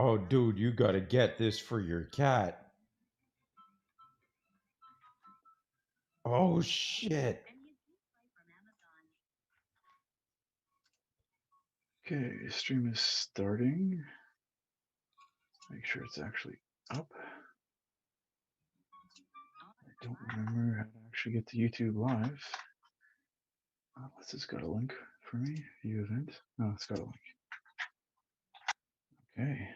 Oh, dude, you gotta get this for your cat. Oh, shit. Okay, stream is starting. Make sure it's actually up. I don't remember how to actually get to YouTube Live. Unless it's got a link for me. View event. No, it's got a link. Okay.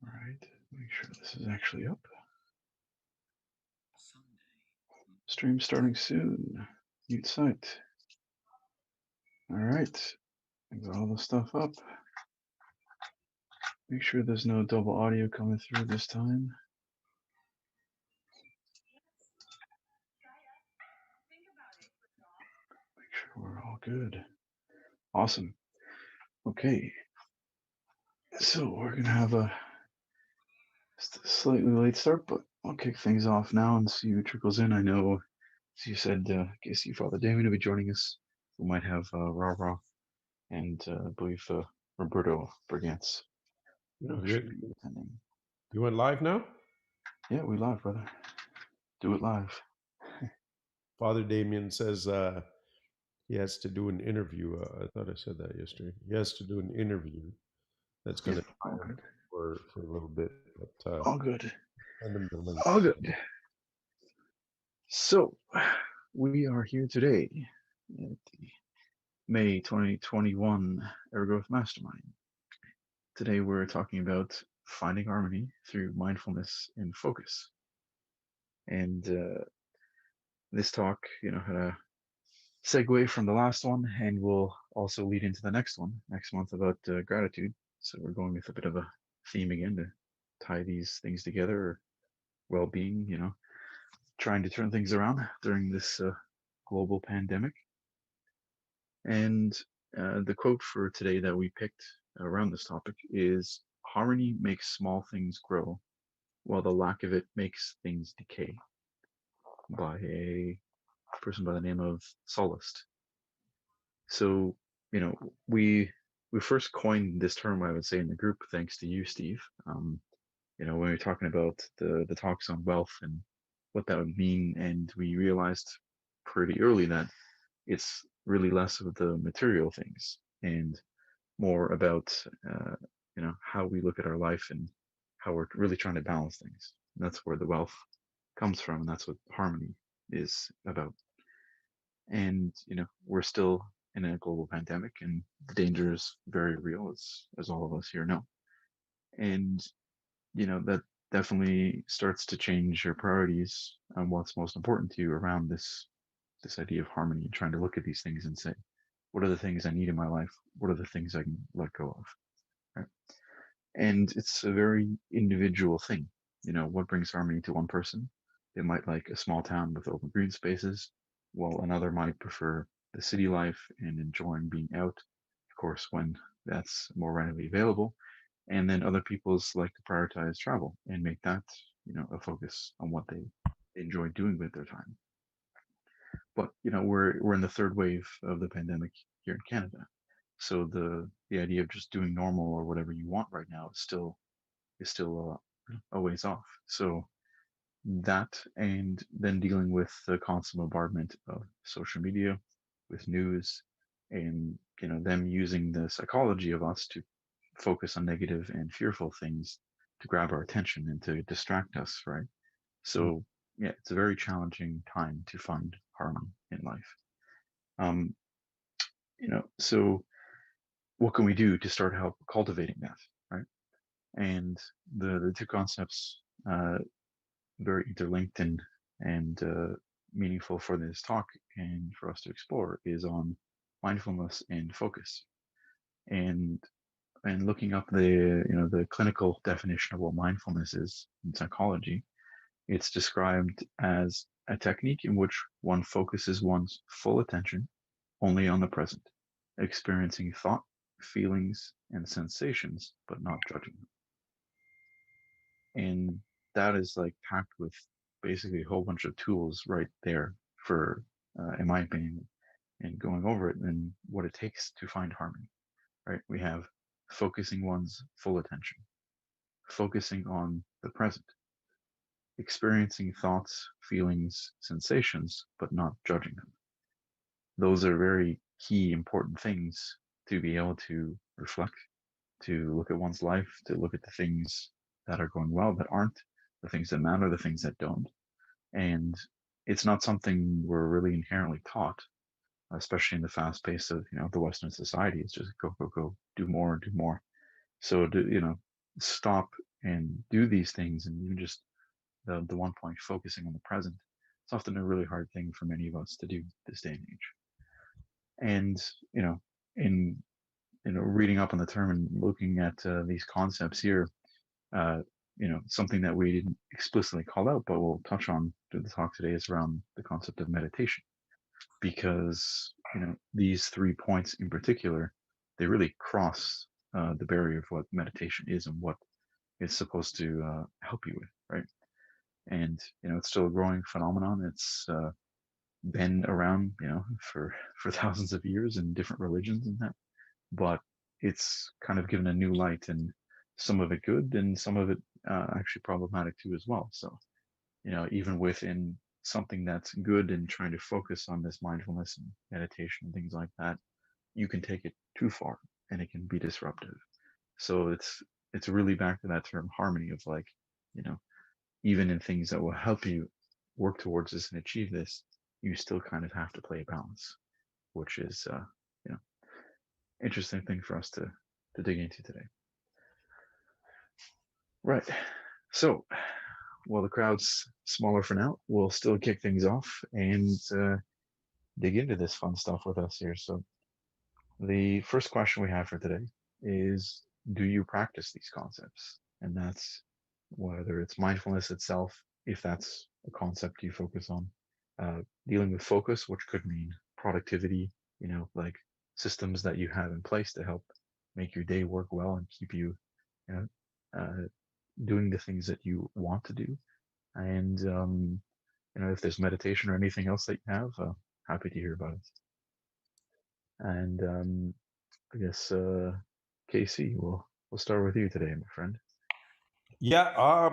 All right. Make sure this is actually up. Stream starting soon. Mute site. All right. I got all the stuff up. Make sure there's no double audio coming through this time. Make sure we're all good. Awesome. Okay. So we're going to have a slightly late start, but I'll kick things off now and see who trickles in. I know, as you said, Casey, Father Damien will be joining us. We might have Raw and I believe Roberto Bergantz You, should you be attending. you went live now? Yeah, we live, brother. Do it live. Father Damien says he has to do an interview. I thought I said that yesterday. He has to do an interview that's going Yeah, to all take him good. for a little bit. But All good. send him the link. All good. So, we are here today at the May 2021 Evergrwoth Mastermind. Today we're talking about finding harmony through mindfulness and focus. And this talk, had a segue from the last one and will also lead into the next one next month about gratitude. So we're going with a bit of a theme again to tie these things together, well-being, trying to turn things around during this global pandemic. And the quote for today that we picked around this topic is harmony makes small things grow, while the lack of it makes things decay, by a person by the name of Solist. So, you know, we we first coined this term, I would say, in the group, thanks to you, Steve. When we were talking about the talks on wealth and what that would mean, and we realized pretty early that it's really less of the material things and more about how we look at our life and how we're really trying to balance things. And that's where the wealth comes from, and that's what harmony is about. And we're still in a global pandemic, and the danger is very real, as all of us here know. And that definitely starts to change your priorities on what's most important to you around this idea of harmony, and trying to look at these things and say, what are the things I need in my life? What are the things I can let go of? Right? And it's a very individual thing. What brings harmony to one person? They might like a small town with open green spaces, while another might prefer the city life and enjoying being out, of course, when that's more readily available. And then other people's like to prioritize travel and make that, a focus on what they enjoy doing with their time. But we're in the third wave of the pandemic here in Canada. So the idea of just doing normal or whatever you want right now is still a ways off. So that, and then dealing with the constant bombardment of social media, with news, and them using the psychology of us to focus on negative and fearful things to grab our attention and to distract us, right? Mm. So yeah, it's a very challenging time to find harmony in life. Um, so what can we do to start help cultivating that, right? And the two concepts very interlinked and meaningful for this talk and for us to explore is on mindfulness and focus. And looking up the the clinical definition of what mindfulness is in psychology, it's described as a technique in which one focuses one's full attention only on the present, experiencing thought, feelings, and sensations, but not judging them. And that is like packed with basically a whole bunch of tools right there for, in my opinion, and going over it and what it takes to find harmony, right? We have focusing one's full attention, focusing on the present, experiencing thoughts, feelings, sensations, but not judging them. Those are very key, important things to be able to reflect, to look at one's life, to look at the things that are going well, that aren't, the things that matter, the things that don't. And it's not something we're really inherently taught, especially in the fast pace of, the Western society. It's just go, go, go, do more, do more. So to, stop and do these things, and even just the one point focusing on the present, it's often a really hard thing for many of us to do this day and age. And, in reading up on the term and looking at these concepts here, uh, something that we didn't explicitly call out, but we'll touch on through the talk today is around the concept of meditation, because these 3 points in particular, they really cross the barrier of what meditation is and what it's supposed to help you with, right? And it's still a growing phenomenon. It's been around, for thousands of years in different religions and that, but it's kind of given a new light, and some of it good and some of it actually problematic too as well. So even within something that's good and trying to focus on this mindfulness and meditation and things like that, you can take it too far and it can be disruptive. So it's really back to that term harmony of like, you know, even in things that will help you work towards this and achieve this, you still kind of have to play a balance, which is you know, interesting thing for us to dig into today. Right. So while the crowd's smaller for now, we'll still kick things off and dig into this fun stuff with us here. So the first question we have for today is, do you practice these concepts? And that's whether it's mindfulness itself, if that's a concept you focus on, dealing with focus, which could mean productivity, like systems that you have in place to help make your day work well and keep you, you know, uh, doing the things that you want to do. And, if there's meditation or anything else that you have, happy to hear about it. And I guess, Casey, we'll start with you today, my friend. Yeah,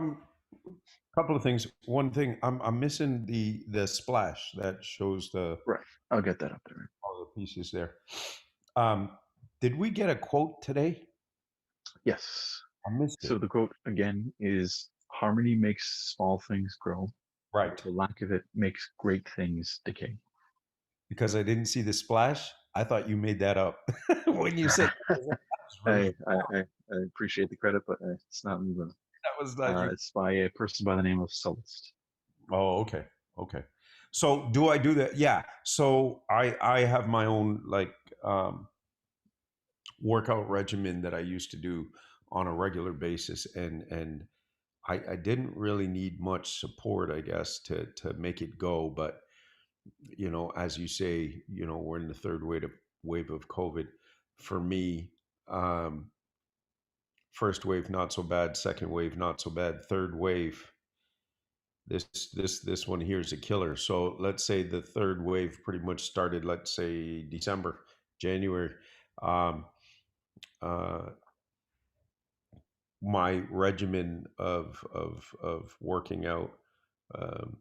couple of things. One thing, I'm missing the splash that shows the Right. I'll get that up there. all the pieces there. Um, did we get a quote today? Yes. I missed So it. the quote again is, harmony makes small things grow, but Right. the lack of it makes great things decay. Because I didn't see the splash. I thought you made that up when you said that. Was really I appreciate the credit, but it's not me. that was not you. It's by a person by the name of Sullust. Oh, okay. Okay. So do I do that? Yeah. So I have my own like um workout regimen that I used to do on a regular basis, and I didn't really need much support, I guess, to make it go. But as you say, we're in the third wave of COVID. For me, first wave not so bad, second wave not so bad, third wave. This one here is a killer. So let's say the third wave pretty much started, let's say December, January. Um, uh, my regimen of working out um,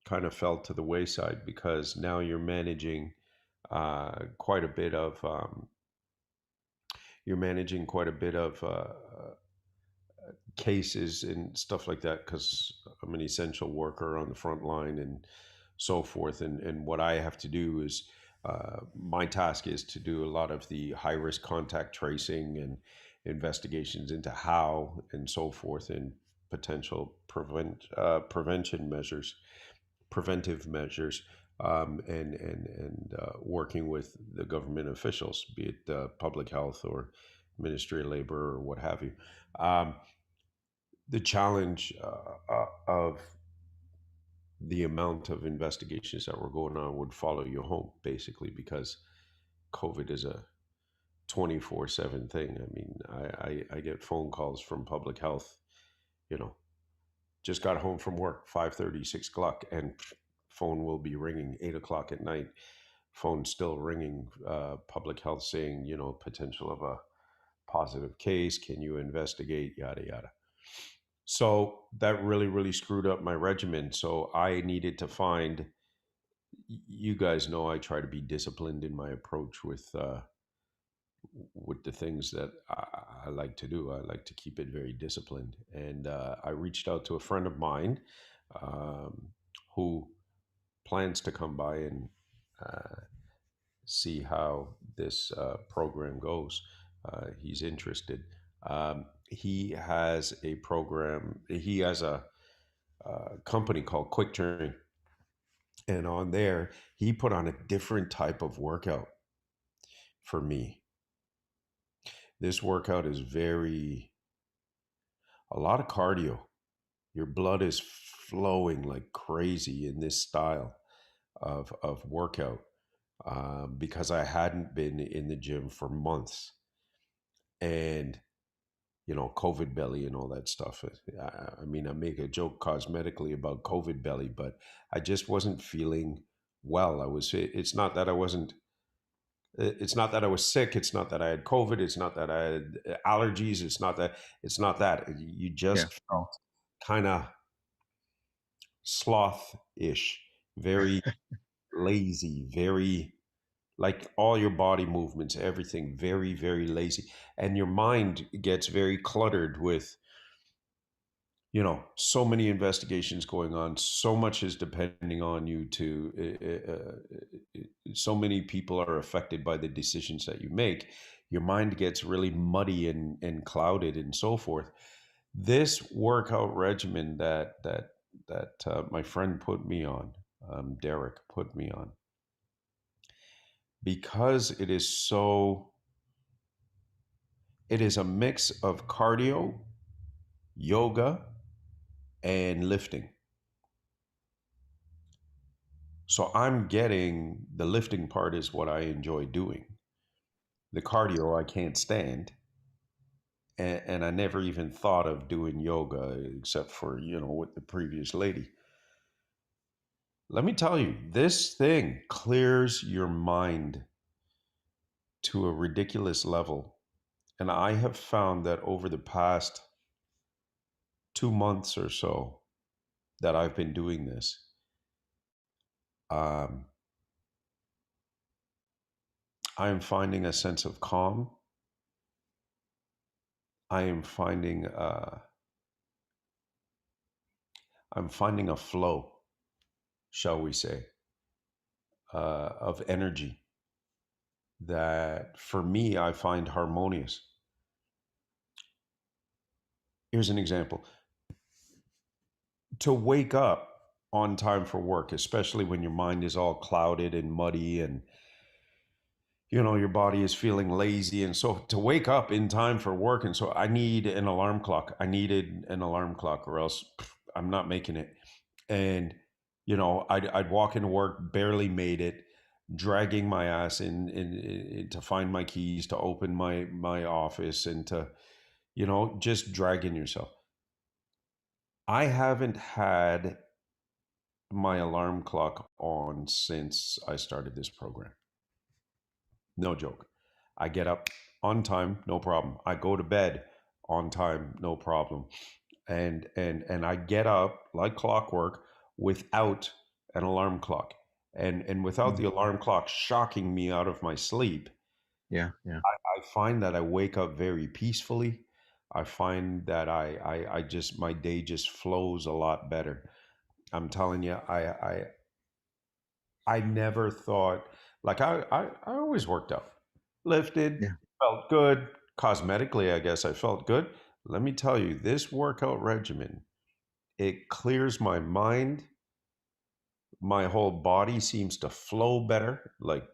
kind of fell to the wayside because now you're managing quite a bit of cases and stuff like that because I'm an essential worker on the front line and so forth. And what I have to do is my task is to do a lot of the high risk contact tracing and investigations into how and so forth and potential prevention measures. preventive measures, and working with the government officials, be it public health or Ministry of Labor or what have you. Um, the challenge of the amount of investigations that were going on would follow you home, basically, because COVID is a 24/7 thing. I mean, I get phone calls from public health, you know, just got home from work, 5:30, 6 o'clock, and phone will be ringing 8 o'clock at night. Phone still ringing, public health saying, potential of a positive case. Can you investigate? Yada, yada. So that really, really screwed up my regimen. So I needed to find, you guys know I try to be disciplined in my approach with the things that I like to do. I like to keep it very disciplined. And I reached out to a friend of mine um, who plans to come by and uh, see how this program goes. He's interested. He has a program, he has a company called Quick Turn. And on there, he put on a different type of workout for me. This workout is a lot of cardio. Your blood is flowing like crazy in this style of workout, because I hadn't been in the gym for months. And, COVID belly and all that stuff. I mean, I make a joke cosmetically about COVID belly, but I just wasn't feeling well. It's not that I wasn't, it's not that I was sick. It's not that I had COVID. It's not that I had allergies. It's not that. You Yeah. just felt kind of sloth-ish, very lazy, very like all your body movements, everything very, very lazy. And your mind gets very cluttered with, so many investigations going on. So much is depending on you so many people are affected by the decisions that you make. Your mind gets really muddy and clouded and so forth. This workout regimen that my friend put me on, Derek put me on, because it is a mix of cardio, yoga, and lifting. So I'm getting the lifting part is what I enjoy doing. The cardio I can't stand. And I never even thought of doing yoga except for, with the previous lady. Let me tell you, this thing clears your mind to a ridiculous level. And I have found that over the past 2 months or so that I've been doing this, um, I am finding a sense of calm. I am finding I'm finding a flow, shall we say, of energy that for me I find harmonious. Here's an example: to wake up on time for work, especially when your mind is all clouded and muddy, and your body is feeling lazy, and so to wake up in time for work, and so I need an alarm clock. I needed an alarm clock, or else I'm not making it. And I'd walk into work, barely made it, dragging my ass in to find my keys, to open my office, and to just dragging yourself. I haven't had my alarm clock on since I started this program. No joke. I get up on time, no problem. I go to bed on time, no problem. And I get up like clockwork without an alarm clock. And without Mm. the alarm clock shocking me out of my sleep, Yeah. Yeah. I find that I wake up very peacefully. I find that I just, my day just flows a lot better. I'm telling you, I never thought, like, I always worked out, lifted, Yeah. felt good. Cosmetically, I guess I felt good. Let me tell you, this workout regimen, it clears my mind. my whole body seems to flow better, like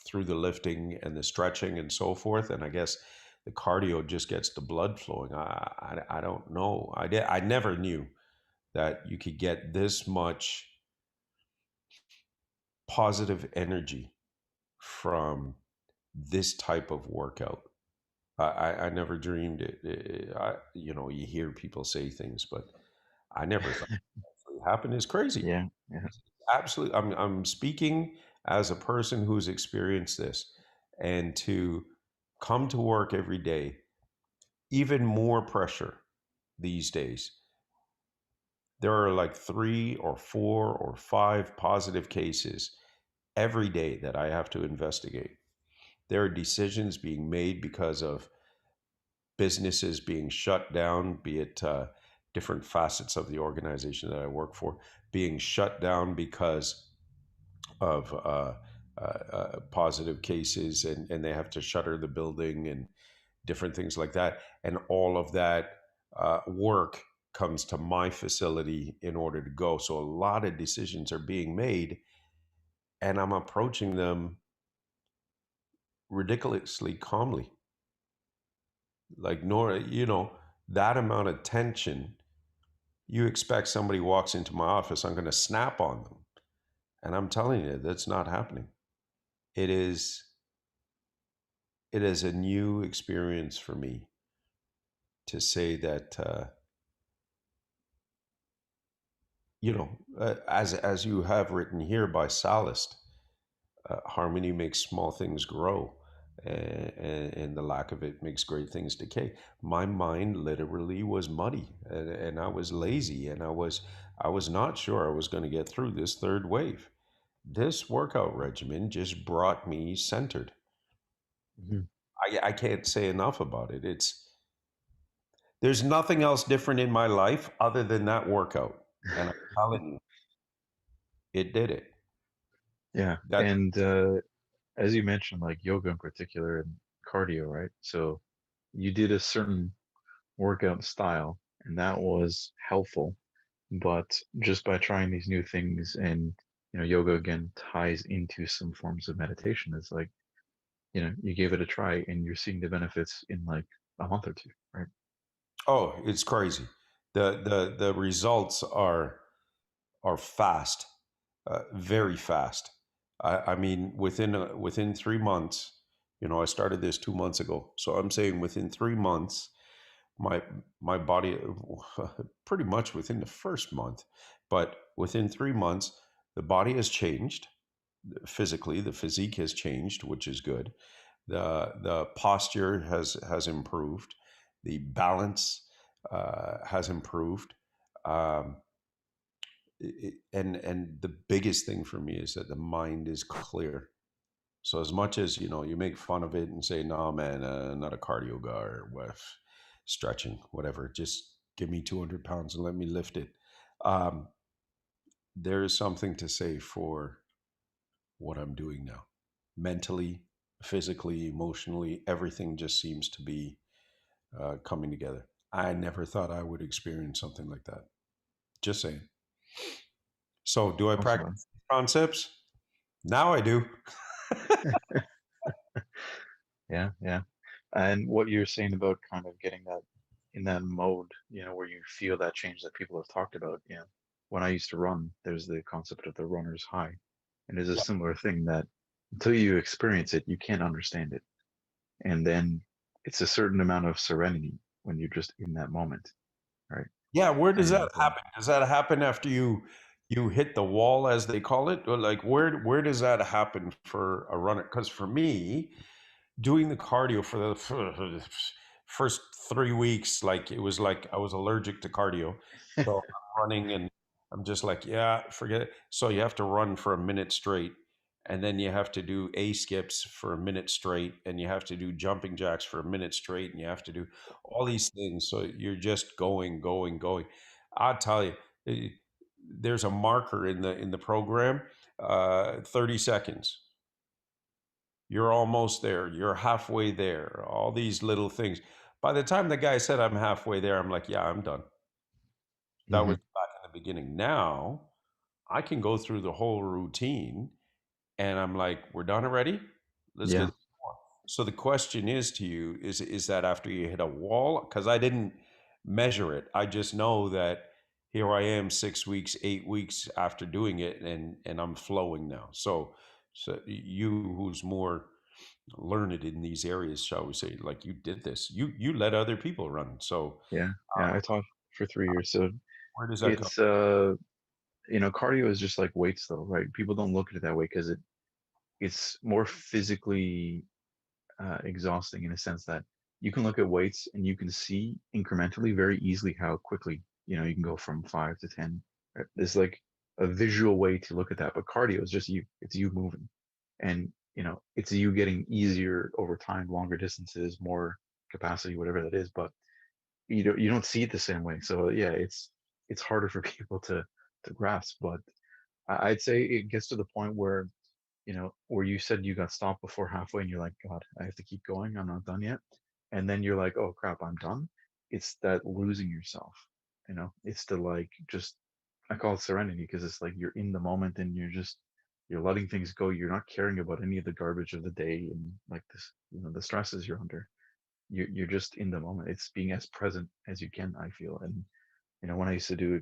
through the lifting and the stretching and so forth. And I guess the cardio just gets the blood flowing. I don't know. I never knew that you could get this much positive energy from this type of workout. I never dreamed it. You hear people say things, but I never thought it would happen. Is crazy. Yeah, yeah. Absolutely. I'm speaking as a person who's experienced this, and to come to work every day, even more pressure these days. There are like 3 or 4 or 5 positive cases every day that I have to investigate. There are decisions being made because of businesses being shut down, be it different facets of the organization that I work for, being shut down because of positive cases, and they have to shutter the building and different things like that. And all of that work comes to my facility in order to go. So a lot of decisions are being made, and I'm approaching them ridiculously calmly. Like, that amount of tension, you expect somebody walks into my office, I'm going to snap on them. And I'm telling you, that's not happening. It is it is a new experience for me to say that as you have written here by Sallust, harmony makes small things grow, and the lack of it makes great things decay. My mind literally was muddy, and I was lazy, and I was not sure I was going to get through this third wave. This workout regimen just brought me centered. Mhm. I can't say enough about it. There's nothing else different in my life other than that workout, and I'm telling you, it did it. Yeah, That and as you mentioned, like yoga in particular and cardio, right? So you did a certain workout style, and that was helpful. But just by trying these new things, and yoga again ties into some forms of meditation. It's like you gave it a try, and you're seeing the benefits in like a month or two, right? Oh, it's crazy. The results are fast, very fast. I mean, within 3 months. I started this 2 months ago, so I'm saying within 3 months, my my body, pretty much within the first month, but within 3 months, the body has changed physically. The physique has changed, which is good. The posture has improved. The balance has improved. Um, and the biggest thing for me is that the mind is clear. So as much as you make fun of it and say, "No, man, not a cardio guy or what, stretching, whatever. Just give me 200 pounds and let me lift it." Um, there is something to say for what I'm doing now, mentally, physically, emotionally. Everything just seems to be coming together. I never thought I would experience something like that. Just saying. So, do I Awesome, man. practice concepts? Now I do. Yeah, yeah. And what you're saying about kind of getting that in that mode, where you feel that change that people have talked about. When I used to run, there's the concept of the runner's high. And it's a Yeah. similar thing that until you experience it, you can't understand it. And then it's a certain amount of serenity when you're just in that moment, right? Yeah, where does that And happen? Does that happen after you hit the wall, as they call it? Or like where does that happen for a runner? Because for me, doing the cardio for the first 3 weeks, like it was like I was allergic to cardio. So I'm running and I'm just like, yeah, forget it. So you have to run for a minute straight, and then you have to do A skips for a minute straight, and you have to do jumping jacks for a minute straight, and you have to do all these things. So you're just going, going, going. I'll tell you, eh, there's a marker in the program, 30 seconds. You're almost there. You're halfway there. All these little things. By the time the guy said I'm halfway there, I'm like, yeah, I'm done. That was Mhm. back in the beginning. Now I can go through the whole routine and I'm like, we're done already. Let's Yeah. get. So the question is to you, is that after you hit a wall? Because I didn't measure it. I just know that here I am 6 weeks, 8 weeks after doing it, and I'm flowing now. So you who's more learned in these areas, shall we say, like you did this. You let other people run. So Yeah. Yeah. I taught for 3 years. So where does that come? it's, cardio is just like weights though, right? People don't look at it that way because it's more physically exhausting in a sense that you can look at weights and you can see incrementally very easily how quickly you can go from 5 to 10. Right? There's like a visual way to look at that, but cardio is just you. It's you moving, and it's you getting easier over time, longer distances, more capacity, whatever that is. But you don't see it the same way. So yeah, it's harder for people to grasp. But I'd say it gets to the point where you said you got stopped before halfway and you're like, God, I have to keep going. I'm not done yet. And then you're like, oh crap, I'm done. It's that losing yourself. It's the like just I call it serenity because it's like you're in the moment and you're letting things go. You're not caring about any of the garbage of the day and like this, the stresses you're under. You're just in the moment. It's being as present as you can, I feel. And when I used to do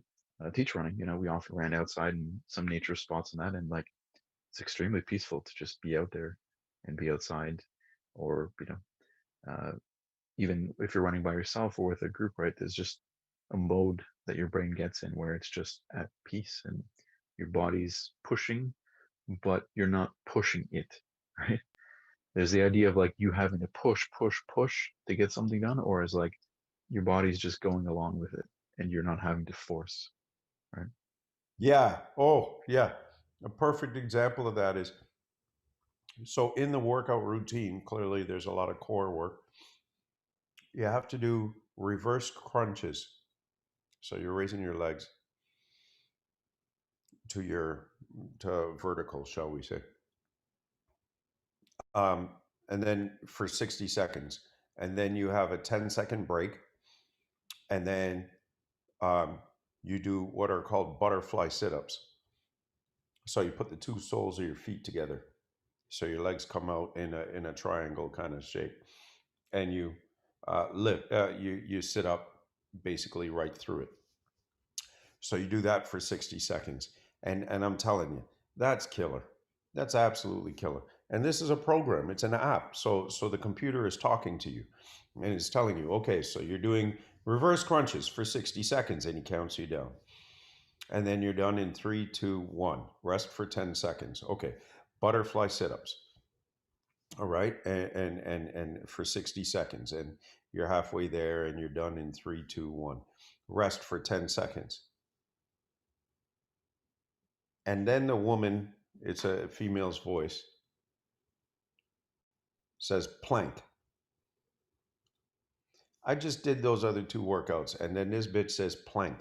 teach running, we often ran outside in some nature spots and that, and like it's extremely peaceful to just be out there and be outside, or even if you're running by yourself or with a group, right? There's just a mode that your brain gets in where it's just at peace and your body's pushing, but you're not pushing it, right? There's the idea of like you having to push, push, push to get something done, or is like your body's just going along with it and you're not having to force, right? Yeah. Oh, yeah. A perfect example of that is so in the workout routine, clearly there's a lot of core work. You have to do reverse crunches. So you're raising your legs to your to vertical, shall we say. Um, and then for 60 seconds. And then you have a 10-second break. And then um, you do what are called butterfly sit ups. So you put the two soles of your feet together. So your legs come out in a triangle kind of shape. And you lift, you sit up basically right through it. So you do that for 60 seconds. And I'm telling you, that's killer. That's absolutely killer. And this is a program, it's an app. So the computer is talking to you and it's telling you, okay, so you're doing reverse crunches for 60 seconds and he counts you down. And then you're done in 3, 2, 1. Rest for 10 seconds. Okay. Butterfly sit-ups. All right. And for 60 seconds. And you're halfway there and you're done in 3, 2, 1. Rest for 10 seconds. And then the woman, it's a female's voice, says plank. I just did those other two workouts, and then this bitch says plank.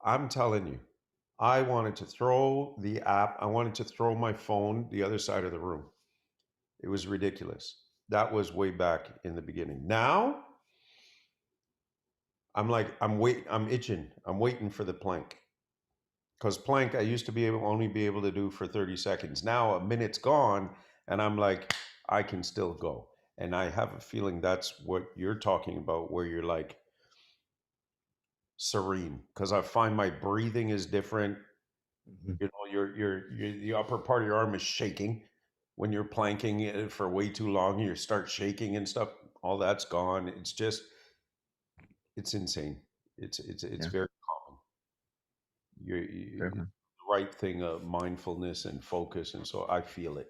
I'm telling you, I wanted to throw the app, I wanted to throw my phone the other side of the room. It was ridiculous. That was way back in the beginning. Now, I'm itching. I'm waiting for the plank. Because plank, I used to only be able to do for 30 seconds. Now a minute's gone, and I'm like, I can still go. And I have a feeling that's what you're talking about, where you're like serene. Because I find my breathing is different. Mhm. You know, the upper part of your arm is shaking when you're planking for way too long. You start shaking and stuff. All that's gone. It's just, it's insane. It's Yeah, very common. fair. The right thing of mindfulness and focus, and so I feel it.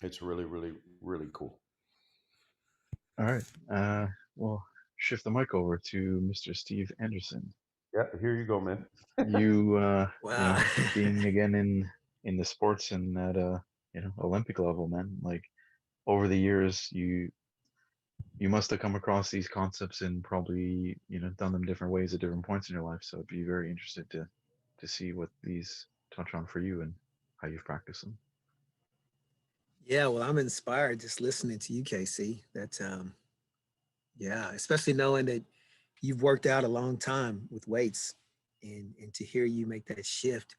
It's really, really, really cool. All right. We'll shift the mic over to Mr. Steve Anderson. Yeah, here you go, man. You, Wow. being again in the sports and at Olympic level, man. Like over the years, you must have come across these concepts and probably done them different ways at different points in your life. So I'd be very interested to see what these touch on for you and how you've practiced them. Yeah, well, I'm inspired just listening to you, KC. That's yeah, especially knowing that you've worked out a long time with weights and to hear you make that shift.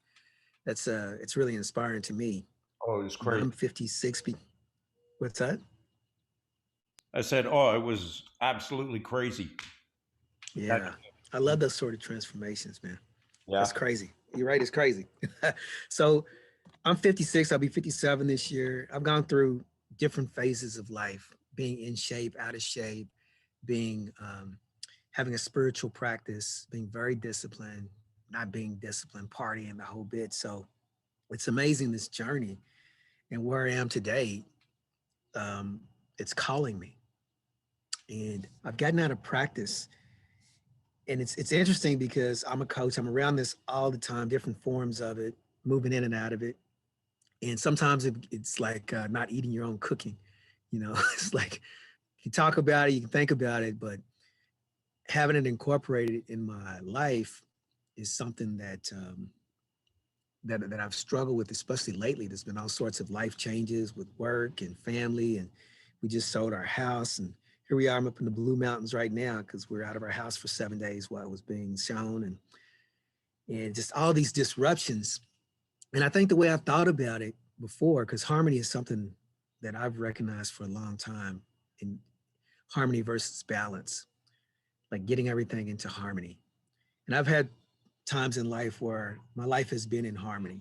That's it's really inspiring to me. Oh, it was You know, crazy. I'm 56. What's that? I said, oh, it was absolutely crazy. That, Yeah. I love those sort of transformations, man. That's yeah. crazy. You're right, it's crazy. So I'm 56, I'll be 57 this year. I've gone through different phases of life, being in shape, out of shape, being having a spiritual practice, being very disciplined, not being disciplined, partying the whole bit. So it's amazing this journey and where I am today. Um, it's calling me, and I've gotten out of practice. And it's interesting because I'm a coach. I'm around this all the time, different forms of it, moving in and out of it. And sometimes it's like not eating your own cooking. You know, it's like you talk about it, you can think about it, but having it incorporated in my life is something that I've struggled with, especially lately. There's been all sorts of life changes with work and family, and we just sold our house, and here we are. I'm up in the Blue Mountains right now because we're out of our house for 7 days while it was being shown, and just all these disruptions. And I think the way I've thought about it before, because harmony is something that I've recognized for a long time, in harmony versus balance, like getting everything into harmony. And I've had times in life where my life has been in harmony.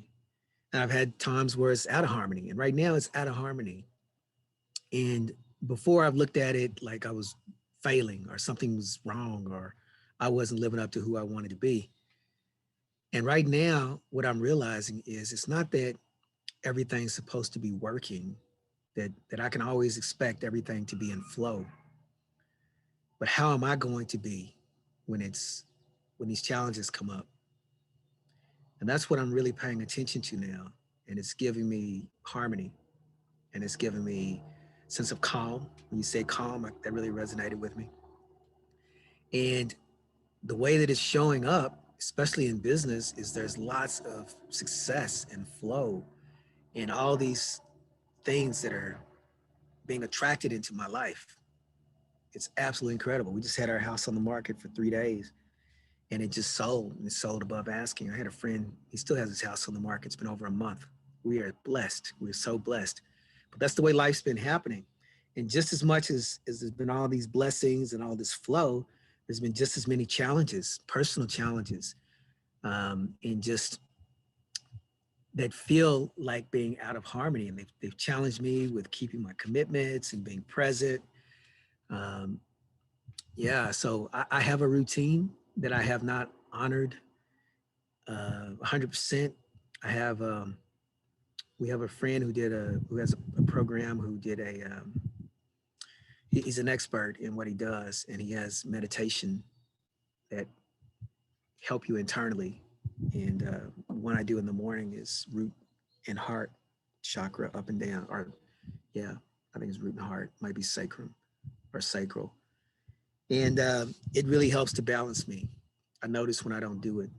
And I've had times where it's out of harmony. And right now it's out of harmony. And before I've looked at it like I was failing or something was wrong or I wasn't living up to who I wanted to be. And right now, what I'm realizing is it's not that everything's supposed to be working, that I can always expect everything to be in flow. But how am I going to be when when these challenges come up? And that's what I'm really paying attention to now. And it's giving me harmony and it's giving me a sense of calm. When you say calm, that really resonated with me. And the way that it's showing up, especially in business, is there's lots of success and flow and all these things that are being attracted into my life. It's absolutely incredible. We just had our house on the market for 3 days and it just sold. And it sold above asking. I had a friend, he still has his house on the market. It's been over a month. We are blessed. We're so blessed. But that's the way life's been happening. And just as much as there's been all these blessings and all this flow, there's been just as many challenges, personal challenges, and just that feel like being out of harmony. And they've challenged me with keeping my commitments and being present. Um, yeah, so I have a routine that I have not honored 100%. I have we have a friend who has a program who did he's an expert in what he does, and he has meditation that help you internally. And one I do in the morning is root and heart chakra up and down, or yeah, I think it's root and heart, might be sacrum or sacral, and it really helps to balance me. I notice when I don't do it,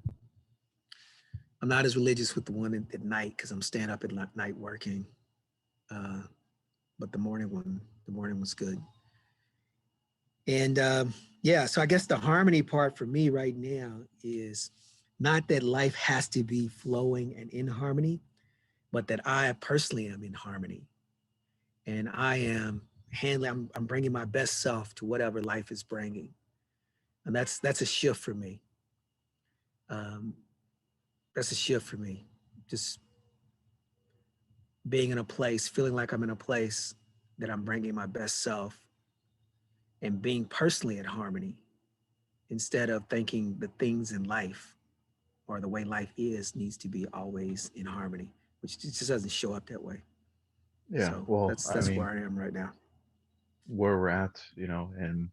I'm not as religious with the one at night because I'm staying up at night working. Uh, but the morning was good. And yeah, so I guess the harmony part for me right now is not that life has to be flowing and in harmony, but that I personally am in harmony and I am handling. I'm bringing my best self to whatever life is bringing, and that's a shift for me. Um, that's a shift for me. Just being in a place, feeling like I'm in a place that I'm bringing my best self and being personally at harmony instead of thinking the things in life or the way life is needs to be always in harmony, which just doesn't show up that way. Yeah. So Well, that's I that's where mean, I am right now. where we're at, and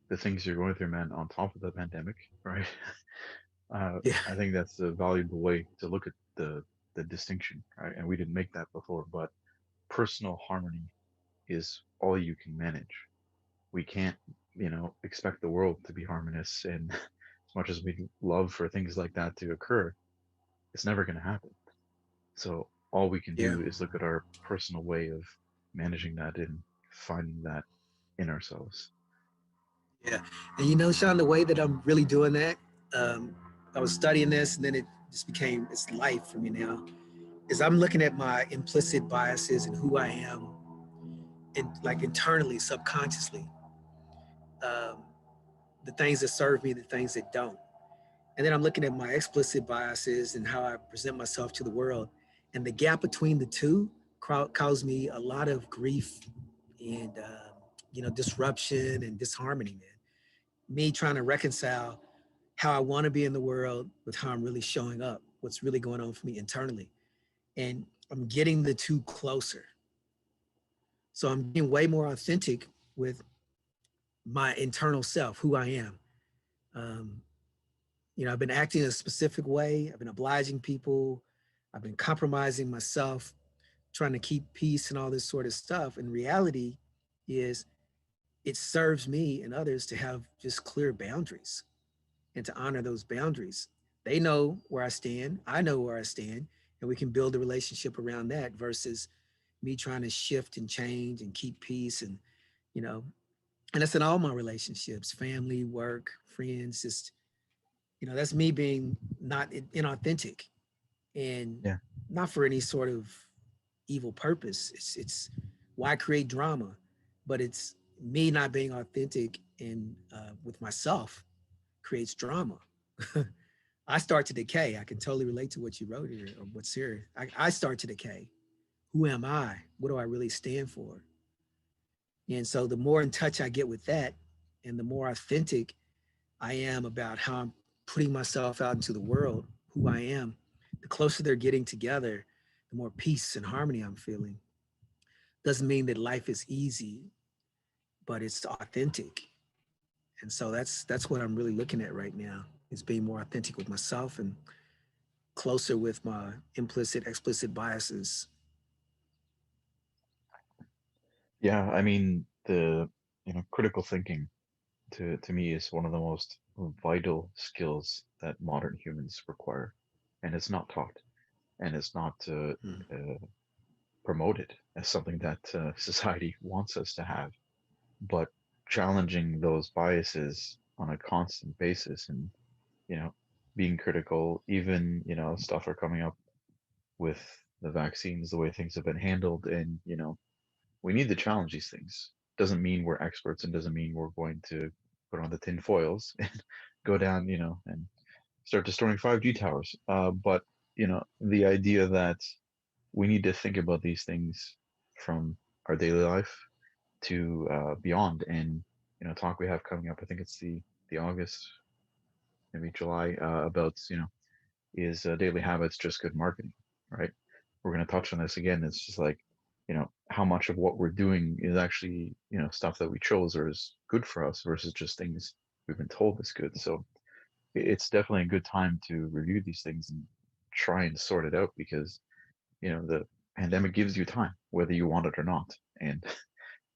the things you're going through, man, on top of the pandemic, right? Yeah, I think that's a valuable way to look at the distinction, right? And we didn't make that before, but personal harmony is all you can manage. We can't, expect the world to be harmonious, and as much as we love for things like that to occur, it's never going to happen. So all we can yeah, do is look at our personal way of managing that and finding that in ourselves. yeah. And Sean, the way that I'm really doing that, um, I was studying this, and then it just became it's life for me now. Is I'm looking at my implicit biases and who I am, and like internally, subconsciously, um, the things that serve me, the things that don't. And then I'm looking at my explicit biases and how I present myself to the world. And the gap between the two caused me a lot of grief and, disruption and disharmony, man. Me trying to reconcile how I want to be in the world with how I'm really showing up, what's really going on for me internally. And I'm getting the two closer. So I'm being way more authentic with my internal self, who I am. Um, I've been acting a specific way. I've been obliging people. I've been compromising myself, trying to keep peace and all this sort of stuff. And reality is it serves me and others to have just clear boundaries and to honor those boundaries. They know where I stand. I know where I stand. And we can build a relationship around that versus me trying to shift and change and keep peace. And, you know, and that's in all my relationships, family, work, friends, just, that's me being not inauthentic and Yeah. not for any sort of evil purpose. It's why create drama, but it's me not being authentic and with myself creates drama. I start to decay. I can totally relate to what you wrote here or what's here. I start to decay. Who am I? What do I really stand for? And so the more in touch I get with that and the more authentic I am about how I'm putting myself out into the world, who I am, the closer they're getting together, the more peace and harmony I'm feeling. Doesn't mean that life is easy, but it's authentic. And so that's what I'm really looking at right now is being more authentic with myself and closer with my implicit, explicit biases. Yeah, I mean the critical thinking to me is one of the most vital skills that modern humans require, and it's not taught, and it's not Hmm. uh, promoted as something that society wants us to have. But challenging those biases on a constant basis, and you know, being critical, even stuff are coming up with the vaccines, the way things have been handled, and we need to challenge these things. Doesn't mean we're experts and doesn't mean we're going to put on the tin foils and go down, and start destroying 5G towers. But, the idea that we need to think about these things from our daily life to beyond. And, talk we have coming up, I think it's the August, maybe July, about, is daily habits just good marketing, right? We're going to touch on this again. It's just like, how much of what we're doing is actually, stuff that we chose or is good for us versus just things we've been told is good. So it's definitely a good time to review these things and try and sort it out because, the pandemic gives you time, whether you want it or not. And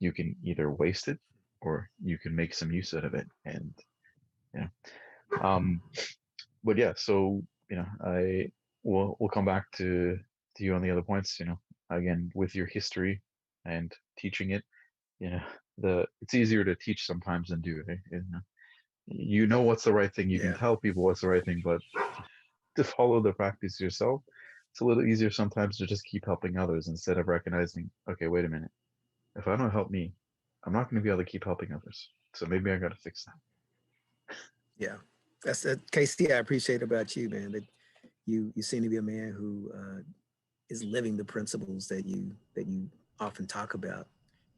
you can either waste it or you can make some use out of it. And, you um, but yeah, so I we'll come back to you on the other points. Again with your history and teaching it. You know, it's easier to teach sometimes than do. Right? What's the right thing. You can Yeah. tell people what's the right thing, but to follow the practice yourself, it's a little easier sometimes to just keep helping others instead of recognizing, okay, wait a minute, if I don't help me, I'm not going to be able to keep helping others. So maybe I got to fix that. Yeah. That's that KC, I appreciate about you, man, that you seem to be a man who is living the principles that you often talk about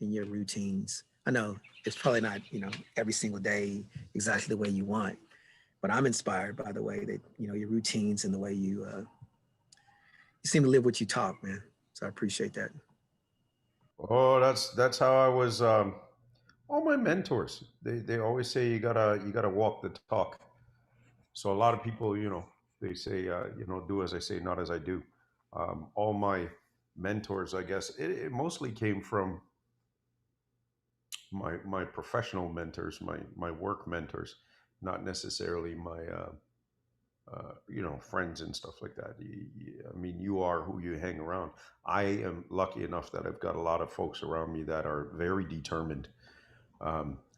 in your routines. I know it's probably not, every single day exactly the way you want, but I'm inspired by the way that, your routines and the way you seem to live what you talk, man. So I appreciate that. Oh, that's how I was. All my mentors, they always say you gotta walk the talk. So a lot of people, they say, do as I say, not as I do. All my mentors, I guess, it mostly came from my professional mentors, my work mentors, not necessarily my friends and stuff like that. I mean, you are who you hang around. I am lucky enough that I've got a lot of folks around me that are very determined.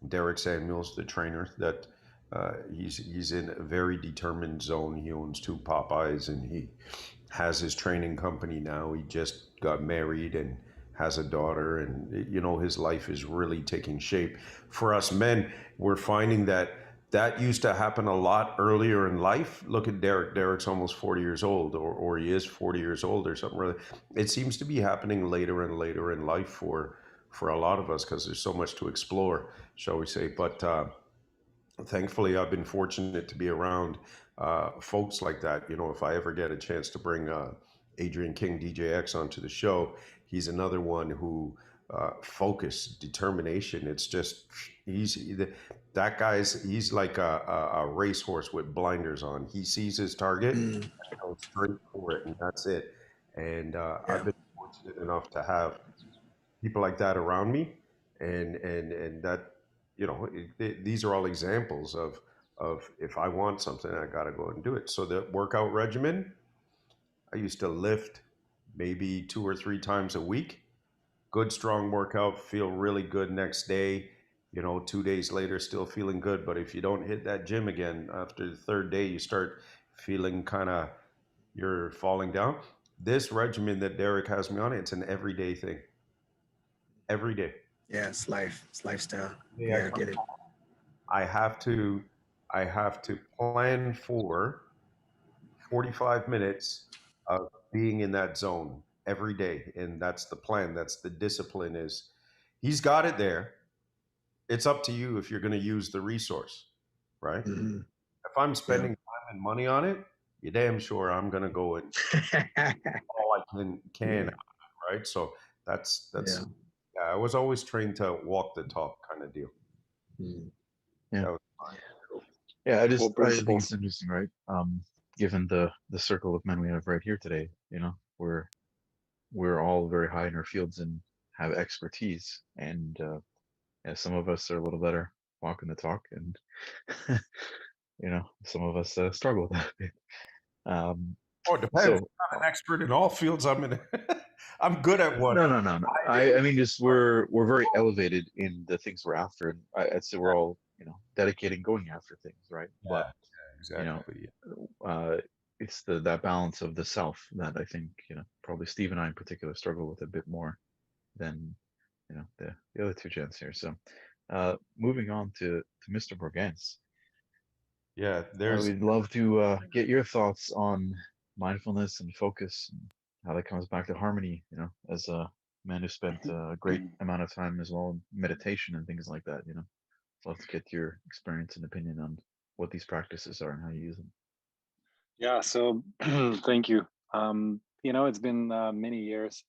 Derek Samuels, the trainer, that He's in a very determined zone. He owns two Popeyes, and he has his training company now. He just got married and has a daughter, and his life is really taking shape. For us men, we're finding that that used to happen a lot earlier in life. Look at Derek. Derek's almost 40 years old, or he is 40 years old, or something. Really, it seems to be happening later and later in life for a lot of us because there's so much to explore, shall we say? But thankfully, I've been fortunate to be around folks like that. If I ever get a chance to bring Adrian King, DJX, onto the show, he's another one who focus, determination. It's just that he's like a racehorse with blinders on. He sees his target Mm, and goes straight for it, and that's it. And I've yeah. been fortunate enough to have people like that around me, and that these are all examples of if I want something, I got to go and do it. So the workout regimen, I used to lift maybe 2 or 3 times a week. Good strong workout, feel really good next day. 2 days later, still feeling good. But if you don't hit that gym again after the third day, you start feeling kind of you're falling down. This regimen that Derek has me on, it's an everyday thing. Every day. Yeah, it's life. It's lifestyle. Day I Yeah, I come get it. I have to I have to plan for 45 minutes of being in that zone every day, and that's the plan. That's the discipline. Is he's got it there. It's up to you if you're going to use the resource, right? Hmm. If I'm Yeah. spending time and money on it, you're damn sure I'm going to go and all I can, Yeah. right? So that's Yeah. yeah. I was always trained to walk the talk kind of deal. Mm. Yeah. That was Yeah, Core I think it's principles. interesting, right? Given the circle of men we have right here today, we're all very high in our fields and have expertise, and yeah, some of us are a little better walking the talk, and some of us struggle with that a bit. Um, Oh, it depends. so I'm not an expert in all fields. I'm good at one. no, no, no, no. I I do. mean, just we're very elevated in the things we're after, and I'd say we're all dedicated going after things, right? But Yeah, you know, exactly. uh, it's that balance of the self that I think probably Steve and I in particular struggle with a bit more than the other two gents here. So, moving on to Mr. Borgans, Yeah, we'd love to get your thoughts on mindfulness and focus, and how that comes back to harmony. As a man who spent a great amount of time as well in meditation and things like that. Love to get your experience and opinion on what these practices are and how you use them. Yeah, so thank you. It's been many years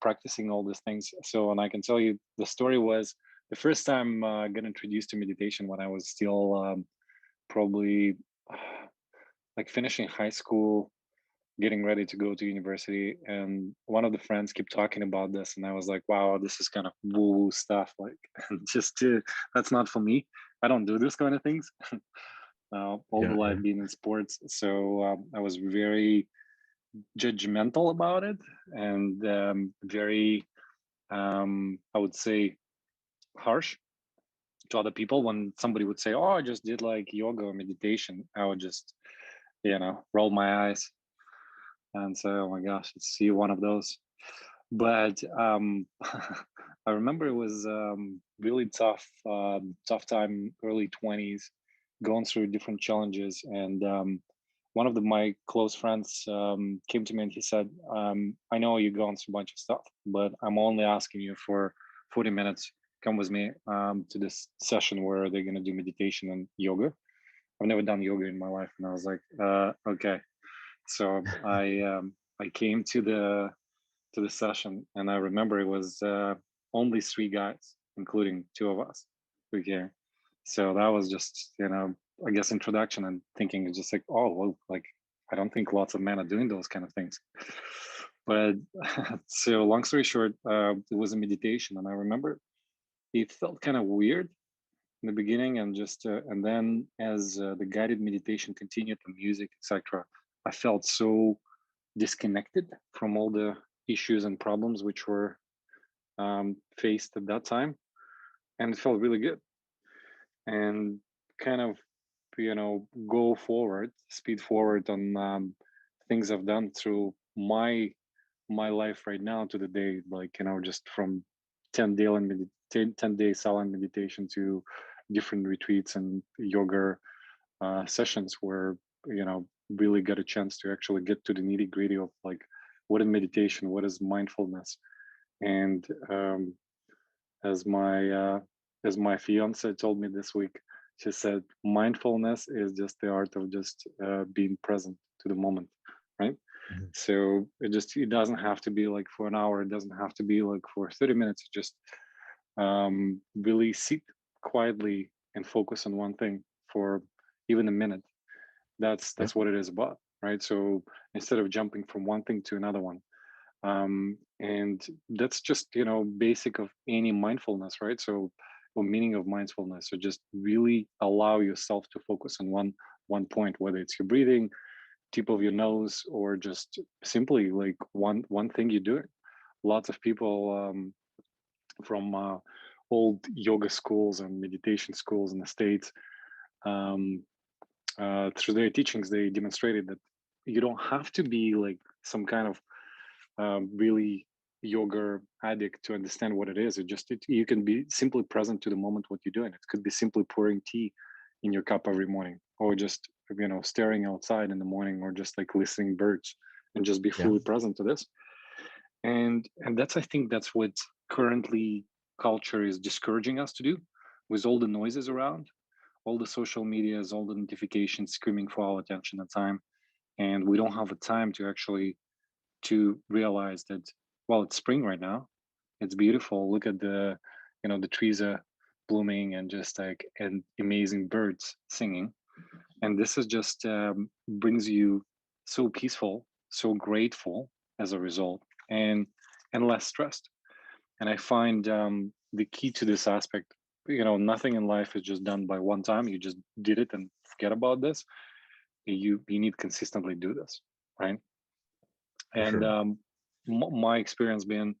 practicing all these things. So, and I can tell you the story was the first time I got introduced to meditation when I was still probably like finishing high school, getting ready to go to university. And one of the friends kept talking about this. And I was like, wow, this is kind of woo-woo stuff. Like, that's not for me. I don't do this kind of things. All the Yeah, life yeah, being in sports. So I was very judgmental about it and very, I would say, harsh to other people. When somebody would say, oh, I just did like yoga or meditation, I would just, roll my eyes and say, oh my gosh, it's you one of those. But I remember it was really tough time, early 20s, going through different challenges. And one of my close friends came to me and he said, I know you're going through a bunch of stuff, but I'm only asking you for 40 minutes. Come with me to this session where they're going to do meditation and yoga. I've never done yoga in my life. And I was like, okay. So I came to the session, and I remember it was only three guys, including two of us, who came. So that was just, I guess introduction, and thinking it's just like, oh well, like I don't think lots of men are doing those kind of things. But so long story short, it was a meditation, and I remember it felt kind of weird in the beginning, and just and then as the guided meditation continued, the music, etc., I felt so disconnected from all the issues and problems which were faced at that time, and it felt really good. And kind of go forward, speed forward on things I've done through my life right now to the day, like just from 10 day silent meditation to different retreats and yoga sessions where really got a chance to actually get to the nitty gritty of like what is meditation, what is mindfulness. And as my fiance told me this week, she said mindfulness is just the art of just being present to the moment, right? Mhm. So it doesn't have to be like for an hour, it doesn't have to be like for 30 minutes. Just really sit quietly and focus on one thing for even a minute. that's Yeah. that's what it is about, right? So instead of jumping from one thing to another one, and that's just basic of any mindfulness, right? So or meaning of mindfulness, so just really allow yourself to focus on one point, whether it's your breathing, tip of your nose, or just simply like one thing you're doing. Lots of people from old yoga schools and meditation schools in the States, um, through their teachings, they demonstrated that you don't have to be like some kind of really yoga addict to understand what it is. You can be simply present to the moment what you're doing. It could be simply pouring tea in your cup every morning, or just staring outside in the morning, or just like listening birds, and just be Yeah. fully present to this. And that's, I think that's what currently culture is discouraging us to do, with all the noises around, all the social medias, all the notifications screaming for our attention and time. And we don't have the time to actually to realize that, well, it's spring right now, it's beautiful, look at the trees are blooming, and just like and amazing birds singing. And this is just brings you so peaceful, so grateful as a result, and less stressed. And I find the key to this aspect, nothing in life is just done by one time, you just did it and forget about this. You need consistently do this, right? For And sure. my experience being,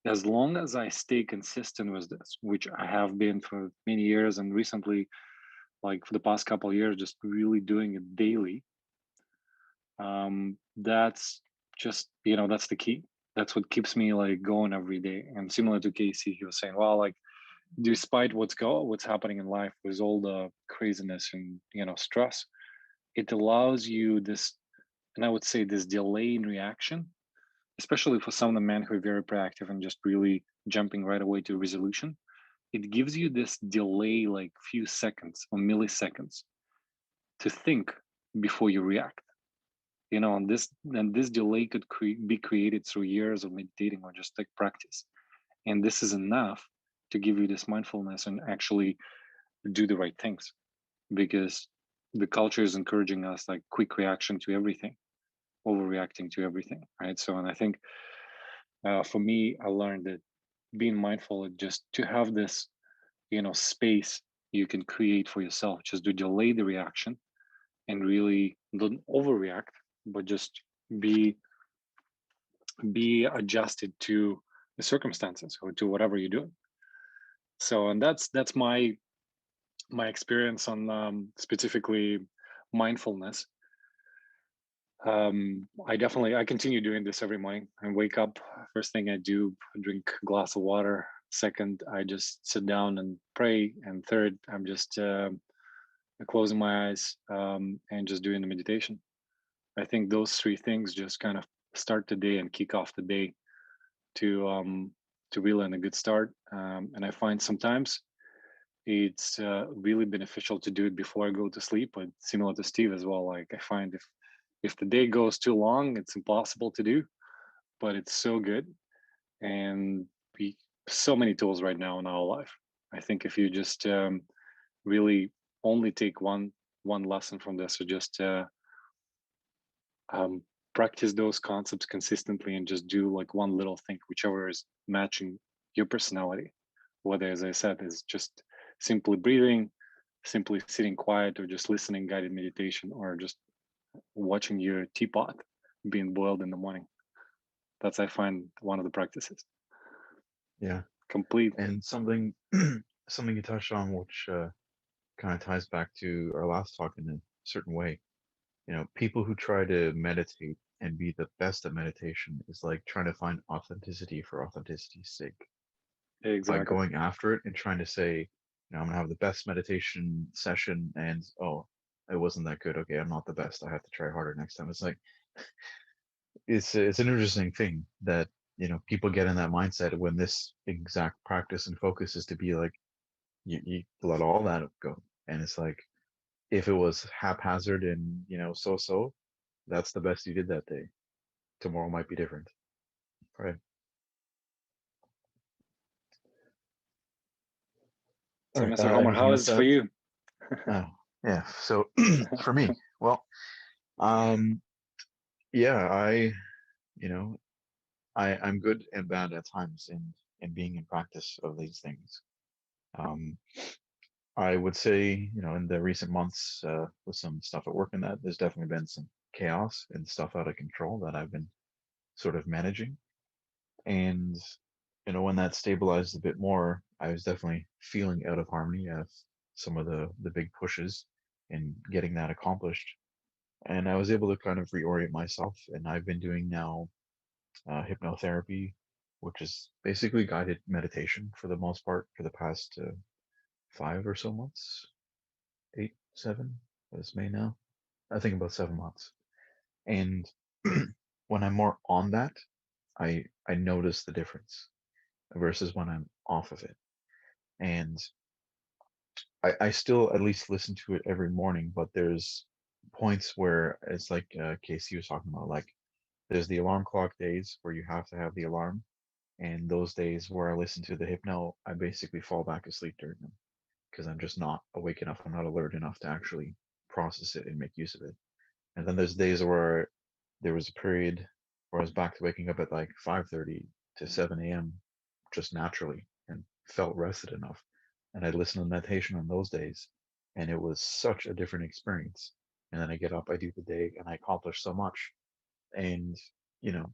as long as I stay consistent with this, which I have been for many years, and recently, like for the past couple of years, just really doing it daily, that's just that's the key. That's what keeps me like going every day. And similar to Casey, he was saying, well, like despite what's happening in life with all the craziness and stress, it allows you this, and I would say this delay in reaction, especially for some of the men who are very proactive and just really jumping right away to resolution. It gives you this delay, like few seconds or milliseconds, to think before you react. And this delay could be created through years of meditating or just like practice. And this is enough to give you this mindfulness and actually do the right things, because the culture is encouraging us like quick reaction to everything, overreacting to everything, right? So, and I think for me, I learned that being mindful is just to have this space you can create for yourself, just to delay the reaction and really don't overreact, but just be be adjusted to the circumstances or to whatever you're doing. So, and that's my experience on specifically mindfulness. I continue doing this every morning. I wake up, first thing I do, drink a glass of water. Second, I just sit down and pray. And third, I'm just closing my eyes and just doing the meditation. I think those three things just kind of start the day and kick off the day to really in a good start. And I find sometimes it's really beneficial to do it before I go to sleep. But similar to Steve as well, like I find if the day goes too long, it's impossible to do. But it's so good, and we so many tools right now in our life. I think if you just really only take one lesson from this, or just um, practice those concepts consistently, and just do like one little thing, whichever is matching your personality. Whether, as I said, is just simply breathing, simply sitting quiet, or just listening guided meditation, or just watching your teapot being boiled in the morning. That's, I find, one of the practices. Yeah. Complete. And something something you touched on, which kind of ties back to our last talk in a certain way. People who try to meditate and be the best at meditation is like trying to find authenticity for authenticity's sake, by Exactly. going after it and trying to say, I'm gonna have the best meditation session, and oh, it wasn't that good. Okay, I'm not the best. I have to try harder next time. It's like it's an interesting thing that people get in that mindset when this exact practice and focus is to be like you let all that go, and it's like if it was haphazard and so, that's the best you did that day. Tomorrow might be different, right? All So, right. Mr. Homer, Anything how else is to it for add? you? Yeah. So for me, well, um, yeah, you know, I'm good and bad at times in being in practice of these things. Um, I would say, in the recent months, with some stuff at work and that, there's definitely been some chaos and stuff out of control that I've been sort of managing. And, when that stabilized a bit more, I was definitely feeling out of harmony of some of the big pushes in getting that accomplished. And I was able to kind of reorient myself. And I've been doing now hypnotherapy, which is basically guided meditation for the most part for the past 5 or so months, 8, 7. It's May now. I think about 7 months. And when I'm more on that, I notice the difference versus when I'm off of it. And I still at least listen to it every morning, but there's points where it's like Casey was talking about, like there's the alarm clock days where you have to have the alarm. And those days where I listen to the hypno, I basically fall back asleep during them because I'm just not awake enough. I'm not alert enough to actually process it and make use of it. And then there's days where there was a period where I was back to waking up at like 5:30 to 7 a.m. just naturally and felt rested enough. And I listened to meditation on those days, and it was such a different experience. And then I get up, I do the day, and I accomplish so much. And you know,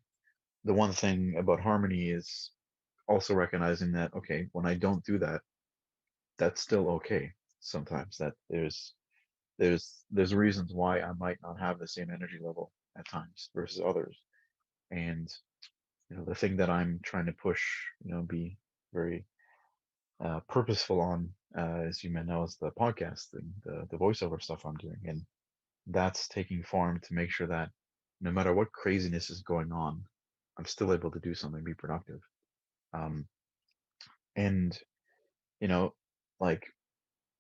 the one thing about harmony is also recognizing that okay, when I don't do that, that's still okay. Sometimes that there's reasons why I might not have the same energy level at times versus others. And the thing that I'm trying to push, be very purposeful on, as you may know, is the podcast thing, the voiceover stuff I'm doing, and that's taking form to make sure that no matter what craziness is going on, I'm still able to do something, be productive. Um, and you know, like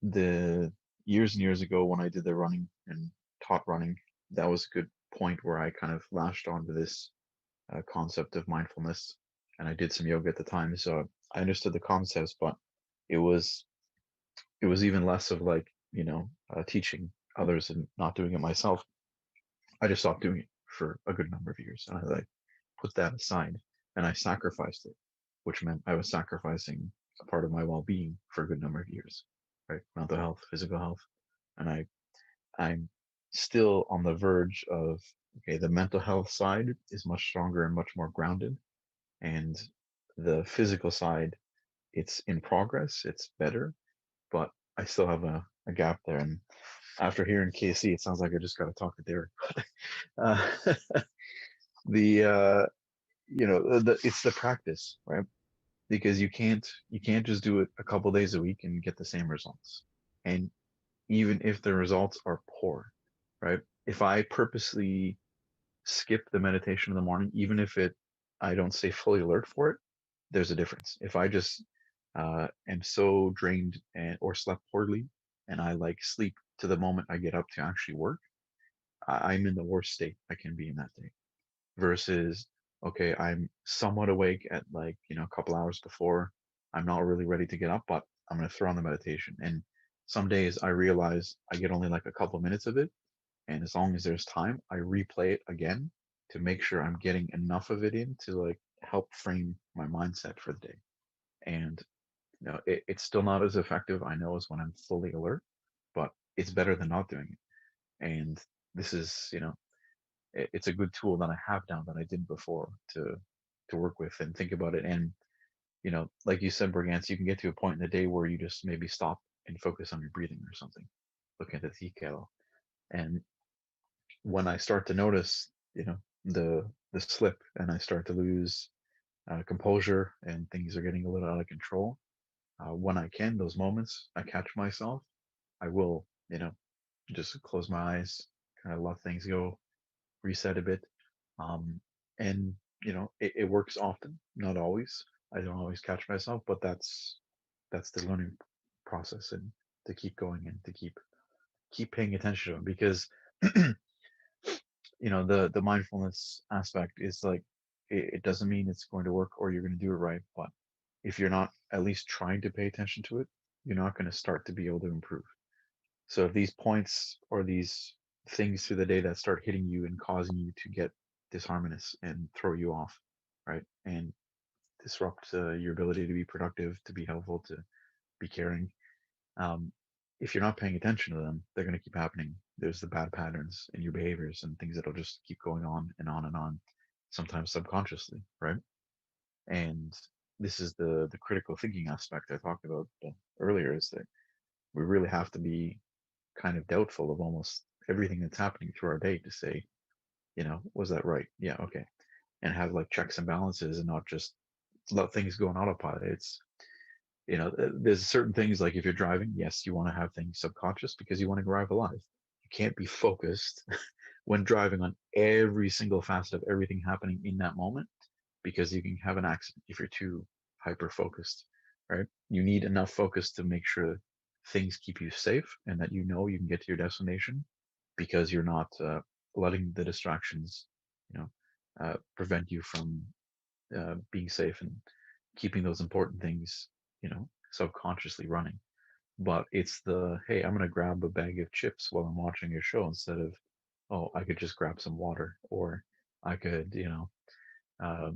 the years and years ago when I did the running and taught running, that was a good point where I kind of latched onto this concept of mindfulness, and I did some yoga at the time, so I understood the concepts, but it was it was even less of like teaching others and not doing it myself. I just stopped doing it for a good number of years, and I like put that aside, and I sacrificed it, which meant I was sacrificing a part of my well-being for a good number of years, right? Mental health, physical health, and I'm still on the verge of okay, the mental health side is much stronger and much more grounded, and the physical side, it's in progress, it's better, but I still have a gap there. And after hearing KC, it sounds like I just got to talk to Derek. uh, the it's the practice, right? Because you can't just do it a couple days a week and get the same results. And even if the results are poor, right? If I purposely skip the meditation in the morning, even if I don't stay fully alert for it, there's a difference. If I just am so drained and or slept poorly, and I like sleep to the moment I get up to actually work, I'm in the worst state I can be in that day. Versus, okay, I'm somewhat awake at like a couple hours before. I'm not really ready to get up, but I'm gonna throw on the meditation. And some days I realize I get only like a couple minutes of it, and as long as there's time, I replay it again to make sure I'm getting enough of it in to like help frame my mindset for the day. And it's still not as effective, I know, as when I'm fully alert, but it's better than not doing it. And this is, it's a good tool that I have now that I didn't before to work with and think about it. And like you said, Brigance, you can get to a point in the day where you just maybe stop and focus on your breathing or something. Look at the tea kettle. And when I start to notice, the slip, and I start to lose composure, and things are getting a little out of control, when I can, those moments, I catch myself, I will, just close my eyes, kind of let things go, reset a bit. Um, and, it works often, not always. I don't always catch myself, but that's the learning process, and to keep going and to keep paying attention to it, because the mindfulness aspect is like, it doesn't mean it's going to work or you're going to do it right, but if you're not at least trying to pay attention to it, you're not going to start to be able to improve. So if these points or these things through the day that start hitting you and causing you to get disharmonious and throw you off, right, and disrupt your ability to be productive, to be helpful, to be caring, um, if you're not paying attention to them, they're going to keep happening. There's the bad patterns in your behaviors and things that'll just keep going on and on and on, sometimes subconsciously, right? And this is the critical thinking aspect I talked about earlier, is that we really have to be kind of doubtful of almost everything that's happening through our day to say, was that right? Yeah, okay. And have like checks and balances, and not just let things go on autopilot. It's, there's certain things, like if you're driving, yes, you want to have things subconscious because you want to arrive alive. You can't be focused when driving on every single facet of everything happening in that moment, because you can have an accident if you're too hyper focused, right? You need enough focus to make sure things keep you safe and that you can get to your destination, because you're not letting the distractions, prevent you from being safe and keeping those important things, subconsciously running. But it's the, hey, I'm going to grab a bag of chips while I'm watching a show, instead of, oh, I could just grab some water, or I could, uh,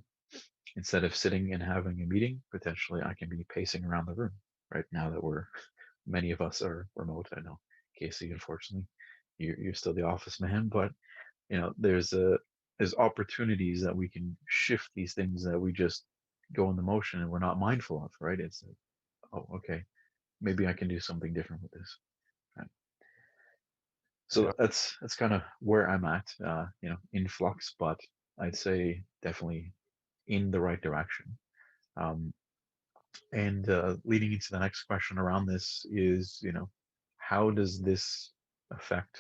instead of sitting and having a meeting, potentially I can be pacing around the room right now that many of us are remote. I know, Casey, unfortunately, you're still the office man, but there's opportunities that we can shift these things that we just go in the motion and we're not mindful of, right? It's like, oh, okay, maybe I can do something different with this. Right? Yeah. So that's kind of where I'm at, in flux, but I'd say definitely in the right direction. Um, and leading into the next question around this is, how does this affect,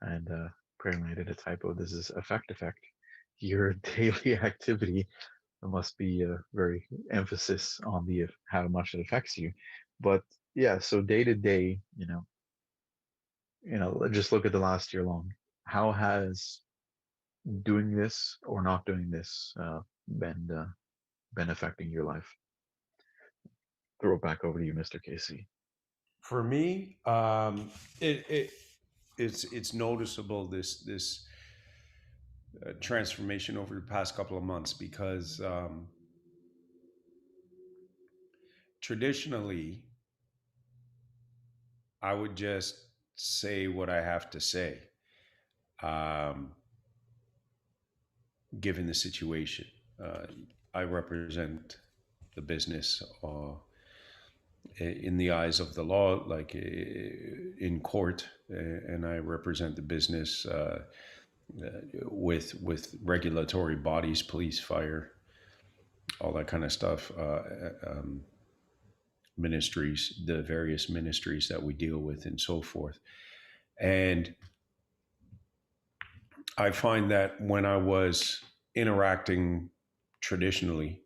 and apparently I did a typo, this is affect your daily activity. There must be a very emphasis on the how much it affects you. But yeah, so day to day, just look at the last year long. How has doing this or not doing this been affecting your life? Throw it back over to you, Mr. Casey. For me, it's noticeable, this transformation over the past couple of months, because traditionally I would just say what I have to say, um, given the situation. Uh, I represent the business in the eyes of the law, like in court, and I represent the business with regulatory bodies, police, fire, all that kind of stuff, ministries, the various ministries that we deal with, and so forth. And I find that when I was interacting traditionally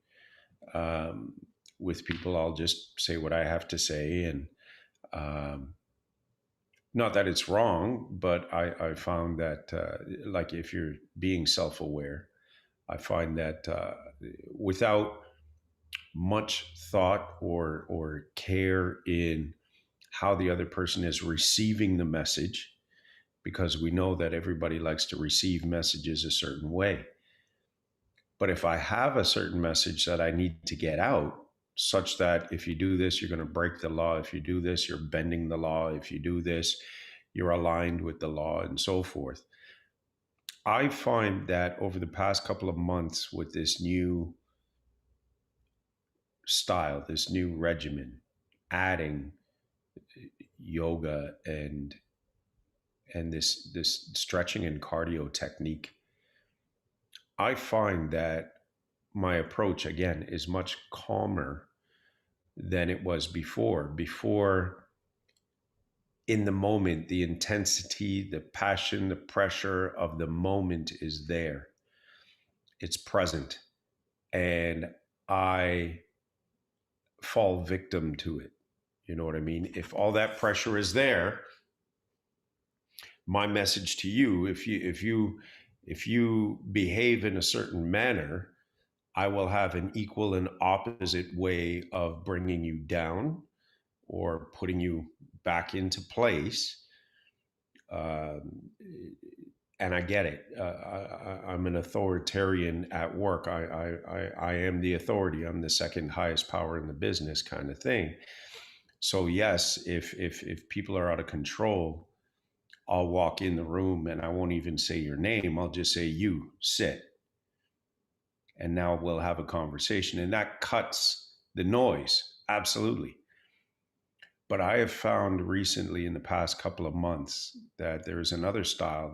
um, with people, I'll just say what I have to say, and um, not that it's wrong, but I found that, like, if you're being self-aware, I find that without much thought or care in how the other person is receiving the message, because we know that everybody likes to receive messages a certain way. But if I have a certain message that I need to get out, such that if you do this, you're going to break the law. If you do this, you're bending the law. If you do this, you're aligned with the law, and so forth. I find that over the past couple of months, with this new style, this new regimen, adding yoga and this stretching and cardio technique, I find that my approach again is much calmer than it was before. Before, in the moment, the intensity, the passion, the pressure of the moment is there. It's present. And I fall victim to it. You know what I mean? If all that pressure is there, my message to you, if you behave in a certain manner, I will have an equal and opposite way of bringing you down or putting you back into place. Um, and I get it. I'm an authoritarian at work. I am the authority. I'm the second highest power in the business, kind of thing. So yes, if people are out of control, I'll walk in the room and I won't even say your name. I'll just say, you sit. And now we'll have a conversation. And that cuts the noise. Absolutely. But I have found recently in the past couple of months that there's another style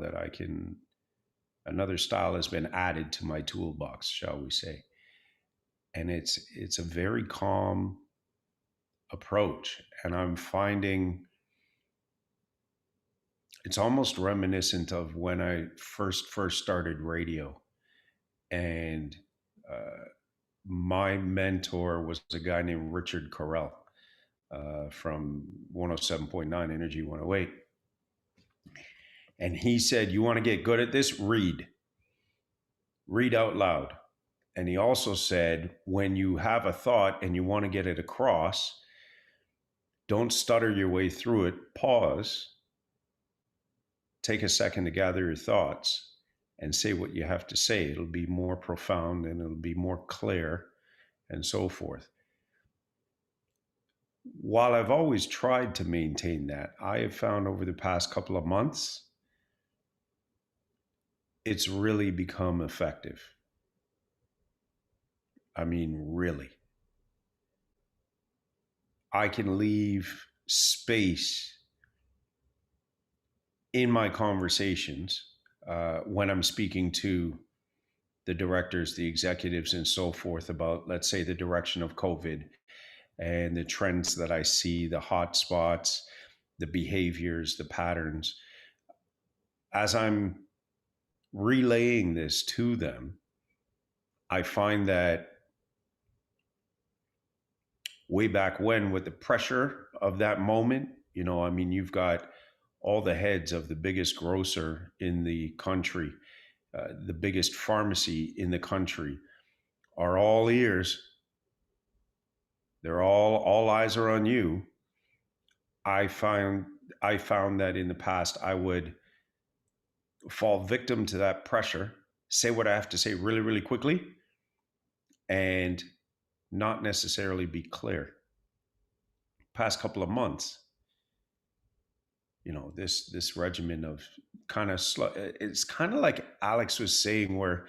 another style has been added to my toolbox, shall we say. And it's a very calm approach. And I'm finding it's almost reminiscent of when I first started radio. And my mentor was a guy named Richard Correll from 107.9 Energy 108. And he said, you want to get good at this? Read out loud. And he also said, when you have a thought and you want to get it across, don't stutter your way through it. Pause, take a second to gather your thoughts and say what you have to say. It'll be more profound and it'll be more clear and so forth. While I've always tried to maintain that, I have found over the past couple of months, it's really become effective. I mean, really. I can leave space in my conversations when I'm speaking to the directors, the executives, and so forth about, let's say, the direction of COVID and the trends that I see, the hot spots, the behaviors, the patterns. As I'm relaying this to them, I find that way back when, with the pressure of that moment, I mean, you've got all the heads of the biggest grocer in the country, the biggest pharmacy in the country are all ears. They're all eyes are on you. I found that in the past I would fall victim to that pressure, say what I have to say really, really quickly, and not necessarily be clear. Past couple of months, this regimen of kind of slow, it's kind of like Alex was saying, where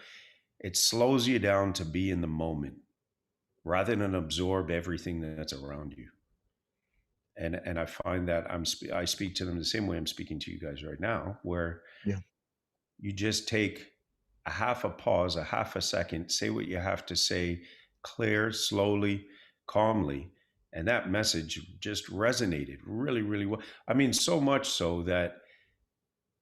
it slows you down to be in the moment rather than absorb everything that's around you. And I find that I speak to them the same way I'm speaking to you guys right now, where Yeah. you just take a half a pause, a half a second, say what you have to say, clear, slowly, calmly. And that message just resonated really, really well. I mean, so much so that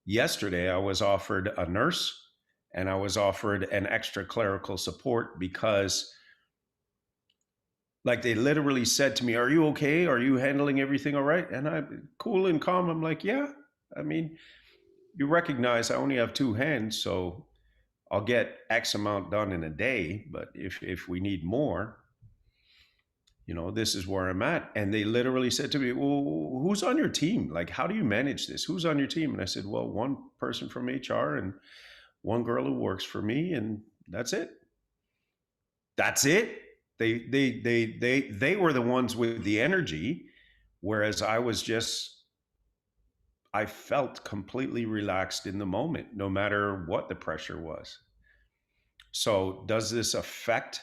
yesterday I was offered a nurse and I was offered an extra clerical support because, like, they literally said to me, are you okay? Are you handling everything all right? And I'm cool and calm. I'm like, yeah. I mean, you recognize I only have two hands, so I'll get X amount done in a day. But if we need more, this is where I'm at. And they literally said to me, well, who's on your team? Like, how do you manage this? Who's on your team? And I said, well, one person from HR and one girl who works for me, and that's it. That's it. They were the ones with the energy, whereas I felt completely relaxed in the moment, no matter what the pressure was. So does this affect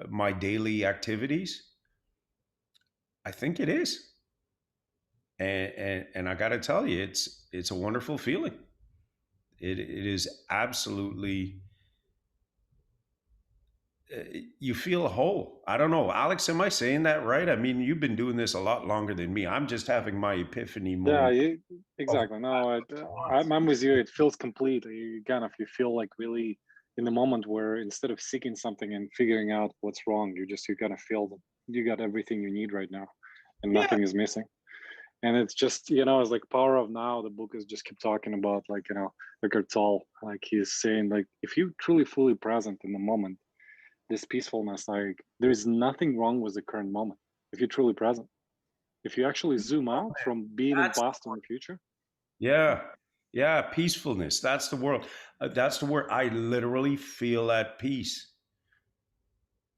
my daily activities? I think it is. And I got to tell you, it's a wonderful feeling. It is absolutely, uh, you feel whole. I don't know, Alex, am I saying that right? I mean, you've been doing this a lot longer than me. I'm just having my epiphany Yeah, moment over exactly. the No, month. I'm with you. It feels complete. You kind of, you feel like really in the moment where instead of seeking something and figuring out what's wrong, you kind of feel that you got everything you need right now, and Yeah, nothing is missing. And it's just, you know, it's like Power of Now. The book is just keep talking about, like, you know, Eckhart Tolle, like he's saying, like, if you truly fully present in the moment, this peacefulness, like there is nothing wrong with the current moment. If you're truly present, if you actually zoom out from being in that's past and the future. yeah, yeah, peacefulness. That's the world. That's the word. I literally feel at peace,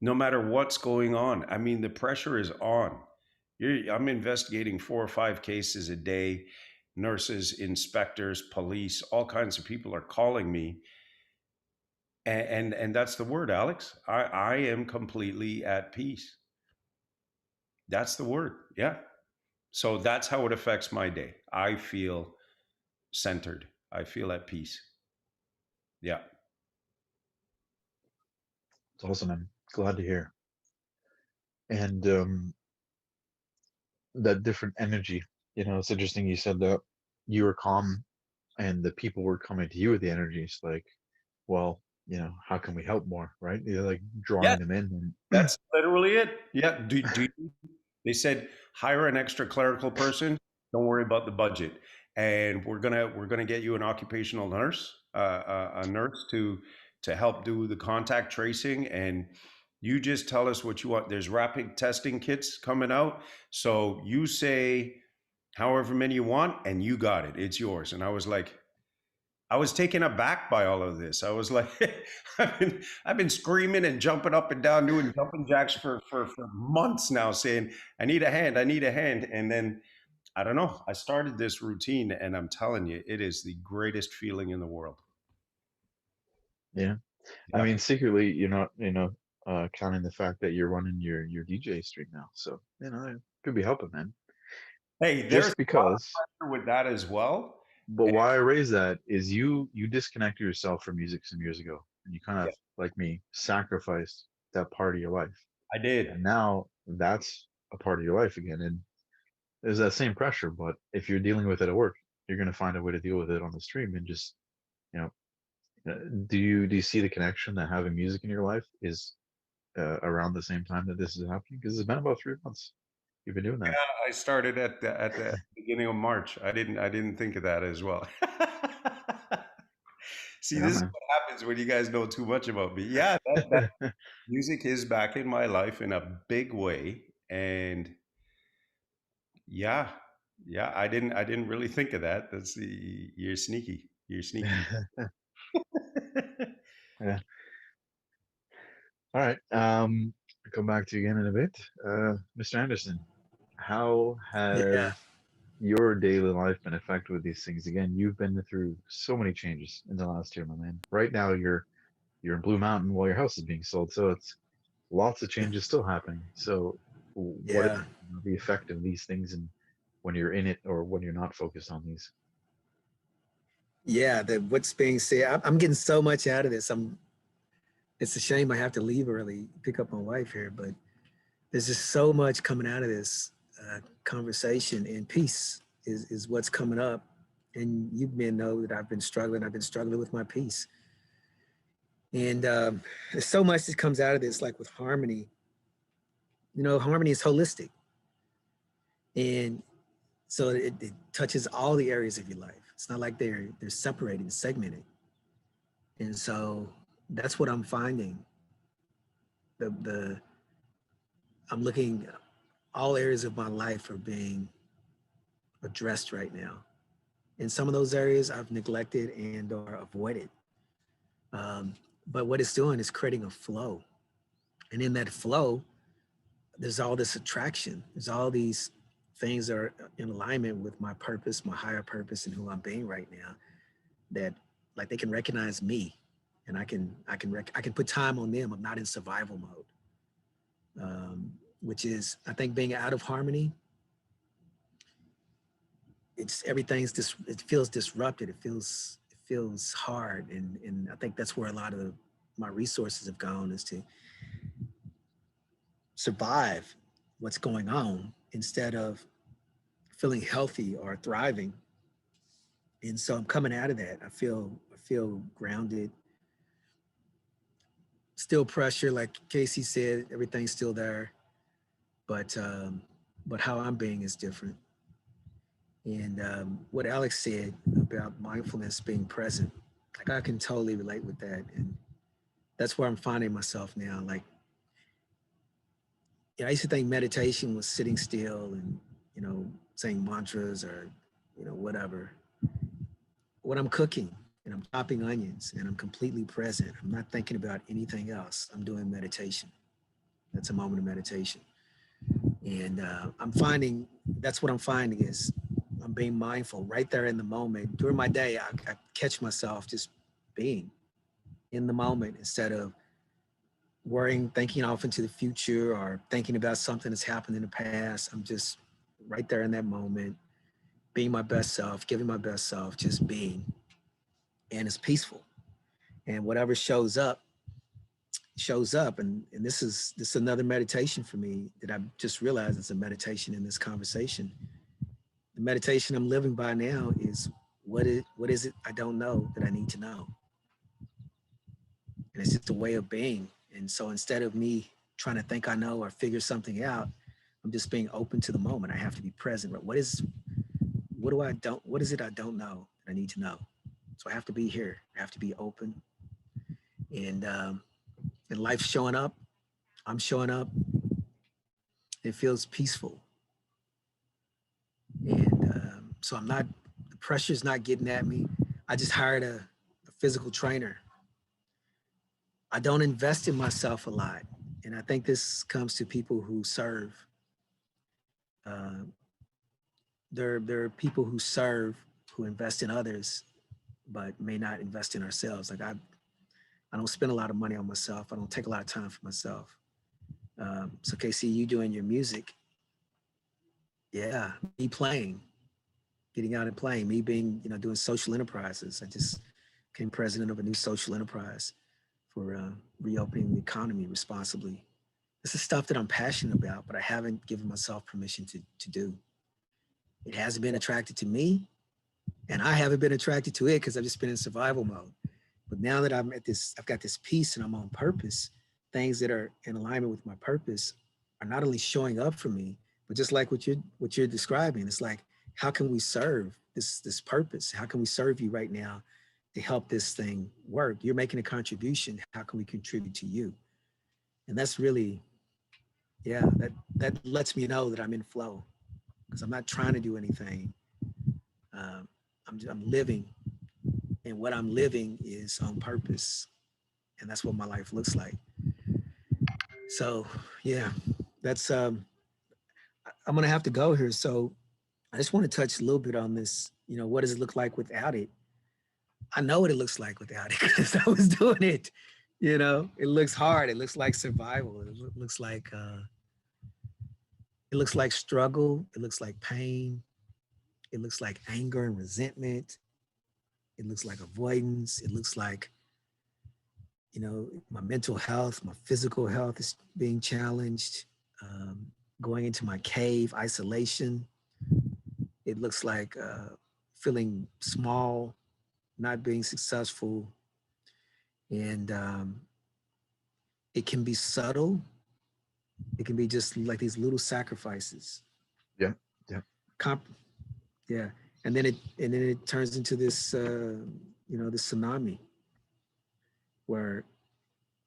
no matter what's going on. I mean, the pressure is on. I'm investigating 4 or 5 cases a day. Nurses, inspectors, police, all kinds of people are calling me, and that's the word, Alex. I am completely at peace. That's the word. Yeah. So that's how it affects my day. I feel centered. I feel at peace. Yeah. It's awesome. I'm glad to hear. And that different energy, it's interesting you said that you were calm and the people were coming to you with the energy. It's like, well, how can we help more, right? You're like Yeah. drawing them in. And That's literally it. Yeah. They said hire an extra clerical person. Don't worry about the budget, and we're gonna get you an occupational nurse, a nurse to help do the contact tracing, and you just tell us what you want. There's rapid testing kits coming out, so you say however many you want, and you got it. It's yours. And I was like, I was taken aback by all of this. I was like, I've been screaming and jumping up and down, doing jumping jacks for months now, saying, I need a hand, I need a hand. And then I don't know, I started this routine, and I'm telling you, it is the greatest feeling in the world. yeah, I Yeah. mean, secretly, you're not, counting the fact that you're running your DJ stream now. So, it could be helping, man. Hey, there's Just a lot of because. pressure with that as well. But And why I raise that is you disconnected yourself from music some years ago, and you kind yeah, of, like me, sacrificed that part of your life. I did. And now that's a part of your life again. And there's that same pressure, but if you're dealing with it at work, you're going to find a way to deal with it on the stream. And just, you know, do you see the connection that having music in your life is around the same time that this is happening? Because it's been about 3 months you've been doing that. I started at the beginning of March. I didn't think of that as well. See, Yeah, this is man. what happens when you guys know too much about me. Yeah, that music is back in my life in a big way, and yeah, yeah, I didn't really think of that. That's the You're sneaky. You're sneaky. Yeah. All right. I'll come back to you again in a bit. Mr. Anderson, how Yeah. has your daily life been affected with these things? Again, you've been through so many changes in the last year, my man. Right now, you're in Blue Mountain while your house is being sold, so it's lots of changes still happening. So, what is Yeah. the effect of these things, and when you're in it or when you're not focused on these? Yeah. What's being said, I'm getting so much out of this. It's a shame I have to leave early, pick up my wife here, but there's just so much coming out of this conversation, and peace is what's coming up. And you men know that I've been struggling. I've been struggling with my peace. And there's so much that comes out of this, like with harmony. Harmony is holistic. And so it touches all the areas of your life. It's not like they're separated and segmented. And so that's what I'm finding. The I'm looking, all areas of my life are being addressed right now. In some of those areas I've neglected and or avoided. Um, but what it's doing is creating a flow. And in that flow, there's all this attraction. There's all these things that are in alignment with my purpose, my higher purpose, and who I'm being right now. That, like, they can recognize me, and I can put time on them. I'm not in survival mode. which is, I think, being out of harmony. It feels disrupted. It feels hard. And I think that's where a lot of my resources have gone, is to survive what's going on instead of feeling healthy or thriving. And so I'm coming out of that. I feel grounded. Still pressure, like Casey said, everything's still there, but how I'm being is different. And what Alex said about mindfulness, being present, like I can totally relate with that. And that's where I'm finding myself now. Like, I used to think meditation was sitting still and, saying mantras or, whatever. When I'm cooking and I'm chopping onions and I'm completely present, I'm not thinking about anything else. I'm doing meditation. That's a moment of meditation. And I'm finding, that's what I'm finding is I'm being mindful right there in the moment. During my day, I catch myself just being in the moment instead of worrying, thinking off into the future or thinking about something that's happened in the past. I'm just right there in that moment, being my best self, giving my best self, just being. And it's peaceful. And whatever shows up. And this is another meditation for me that I've just realized it's a meditation in this conversation. The meditation I'm living by now is, what is it I don't know that I need to know? And it's just a way of being. And so instead of me trying to think I know or figure something out, I'm just being open to the moment. I have to be present. Right? What is it I don't know that I need to know? So I have to be here. I have to be open. And life's showing up. I'm showing up. It feels peaceful. And so the pressure's not getting at me. I just hired a physical trainer. I don't invest in myself a lot. And I think this comes to people who serve. Uh, there are people who serve, who invest in others, but may not invest in ourselves. Like I don't spend a lot of money on myself. I don't take a lot of time for myself. So Casey, you doing your music. Yeah, me playing, getting out and playing, me being, doing social enterprises. I just became president of a new social enterprise for reopening the economy responsibly. This is stuff that I'm passionate about, but I haven't given myself permission to do. It hasn't been attracted to me, and I haven't been attracted to it because I've just been in survival mode. But now that I've got this peace and I'm on purpose, things that are in alignment with my purpose are not only showing up for me, but just like what you're describing, it's like, how can we serve this purpose? How can we serve you right now to help this thing work? You're making a contribution. How can we contribute to you? And that's really, yeah, that lets me know that I'm in flow because I'm not trying to do anything. Um, I'm living, and what I'm living is on purpose, and that's what my life looks like. So, yeah, that's I'm gonna have to go here. So, I just want to touch a little bit on this. What does it look like without it? I know what it looks like without it because I was doing it. It looks hard. It looks like survival. It looks like struggle. It looks like pain. It looks like anger and resentment. It looks like avoidance. It looks like, my mental health, my physical health is being challenged. Um, Going into my cave, isolation. It looks like feeling small, not being successful. And it can be subtle. It can be just like these little sacrifices. Yeah. Yeah. Comp- yeah. And then it turns into this, this tsunami where,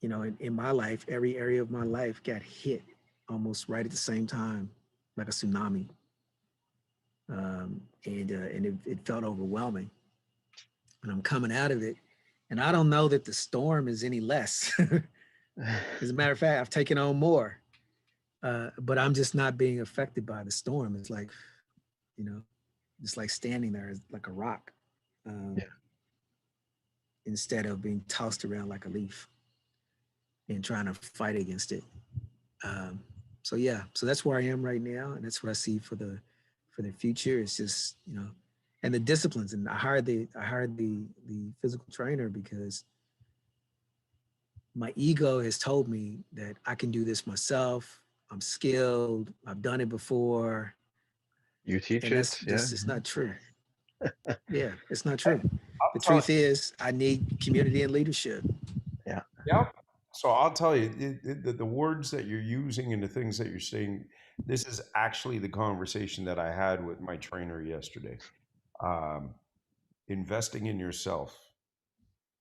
in my life, every area of my life got hit almost right at the same time, like a tsunami. And it felt overwhelming. And I'm coming out of it. And I don't know that the storm is any less. As a matter of fact, I've taken on more. But I'm just not being affected by the storm. It's like, you know, just like standing there like a rock, Yeah. instead of being tossed around like a leaf and trying to fight against it. Um, So yeah, so that's where I am right now, and that's what I see for the future. It's just, you know, and the disciplines. And I hired the physical trainer because my ego has told me that I can do this myself. I'm skilled. I've done it before, You teach and that's it, yeah. just, it's not true. Yeah, it's not Hey, true. The I'll tell truth is, I need community and leadership. Yeah. you. Yep. So I'll tell you, the words that you're using and the things that you're saying, this is actually the conversation that I had with my trainer yesterday. Um, Investing in yourself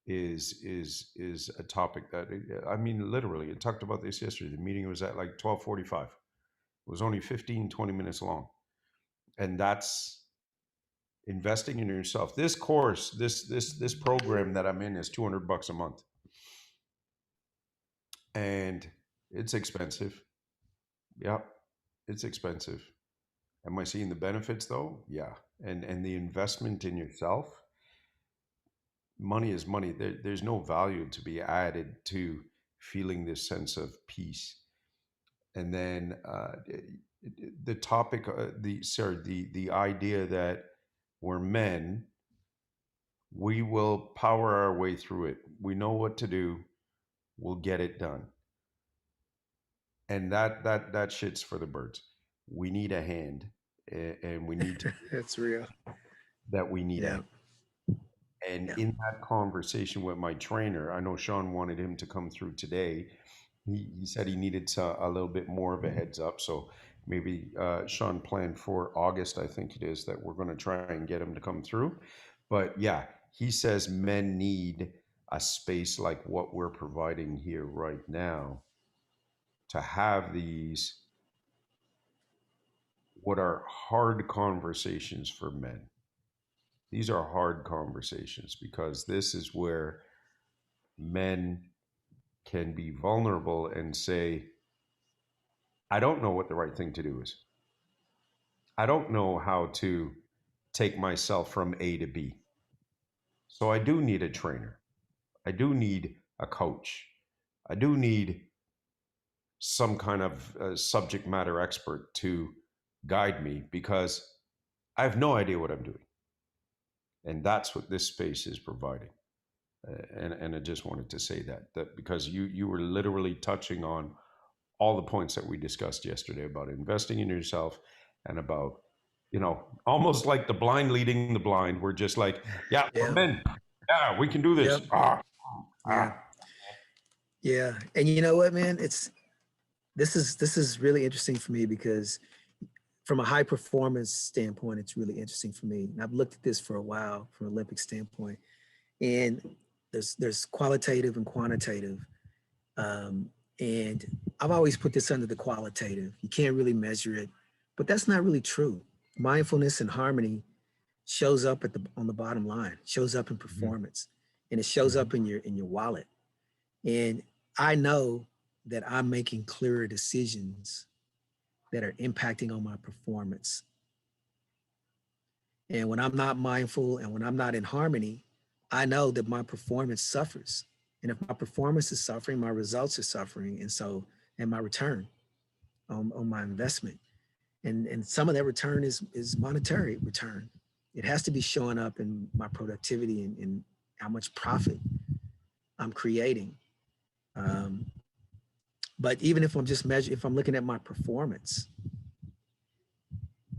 is a topic that, I mean, literally, I talked about this yesterday. The meeting was at like 12:45. It was only 15, 20 minutes long. And that's investing in yourself. This course, this program that I'm in is $200 a month. And it's expensive. Yep. It's expensive. Am I seeing the benefits though? Yeah. And the investment in yourself, money is money. There's no value to be added to feeling this sense of peace. And then the topic, the idea that we're men, we will power our way through it. We know what to do. We'll get it done. And that shit's for the birds. We need a hand, and we need to That's real. that we need a Yeah, hand. And yeah, in that conversation with my trainer, I know Sean wanted him to come through today. He said he needed a little bit more of a heads up. So maybe Sean planned for August, I think it is, that we're going to try and get him to come through. But yeah, he says men need a space like what we're providing here right now to have these, what are hard conversations for men. These are hard conversations because this is where men can be vulnerable and say, I don't know what the right thing to do is. I don't know how to take myself from A to B. So I do need a trainer. I do need a coach. I do need some kind of subject matter expert to guide me because I have no idea what I'm doing. And that's what this space is providing. And I just wanted to say that because you were literally touching on all the points that we discussed yesterday about investing in yourself and about, almost like the blind leading the blind. We're just like, yeah, we're yeah, men. Yeah, we can do this. yep, yeah, Ah. yeah. And you know what, man? This is really interesting for me because from a high performance standpoint, it's really interesting for me. And I've looked at this for a while from an Olympic standpoint. And there's qualitative and quantitative. Um, and I've always put this under the qualitative. You can't really measure it, but that's not really true. Mindfulness and harmony shows up on the bottom line, shows up in performance, and it shows up in your wallet. And I know that I'm making clearer decisions that are impacting on my performance. And when I'm not mindful and when I'm not in harmony, I know that my performance suffers. And if my performance is suffering, my results are suffering. And my return on my investment. And some of that return is monetary return. It has to be showing up in my productivity and how much profit I'm creating. Um, but even if if I'm looking at my performance,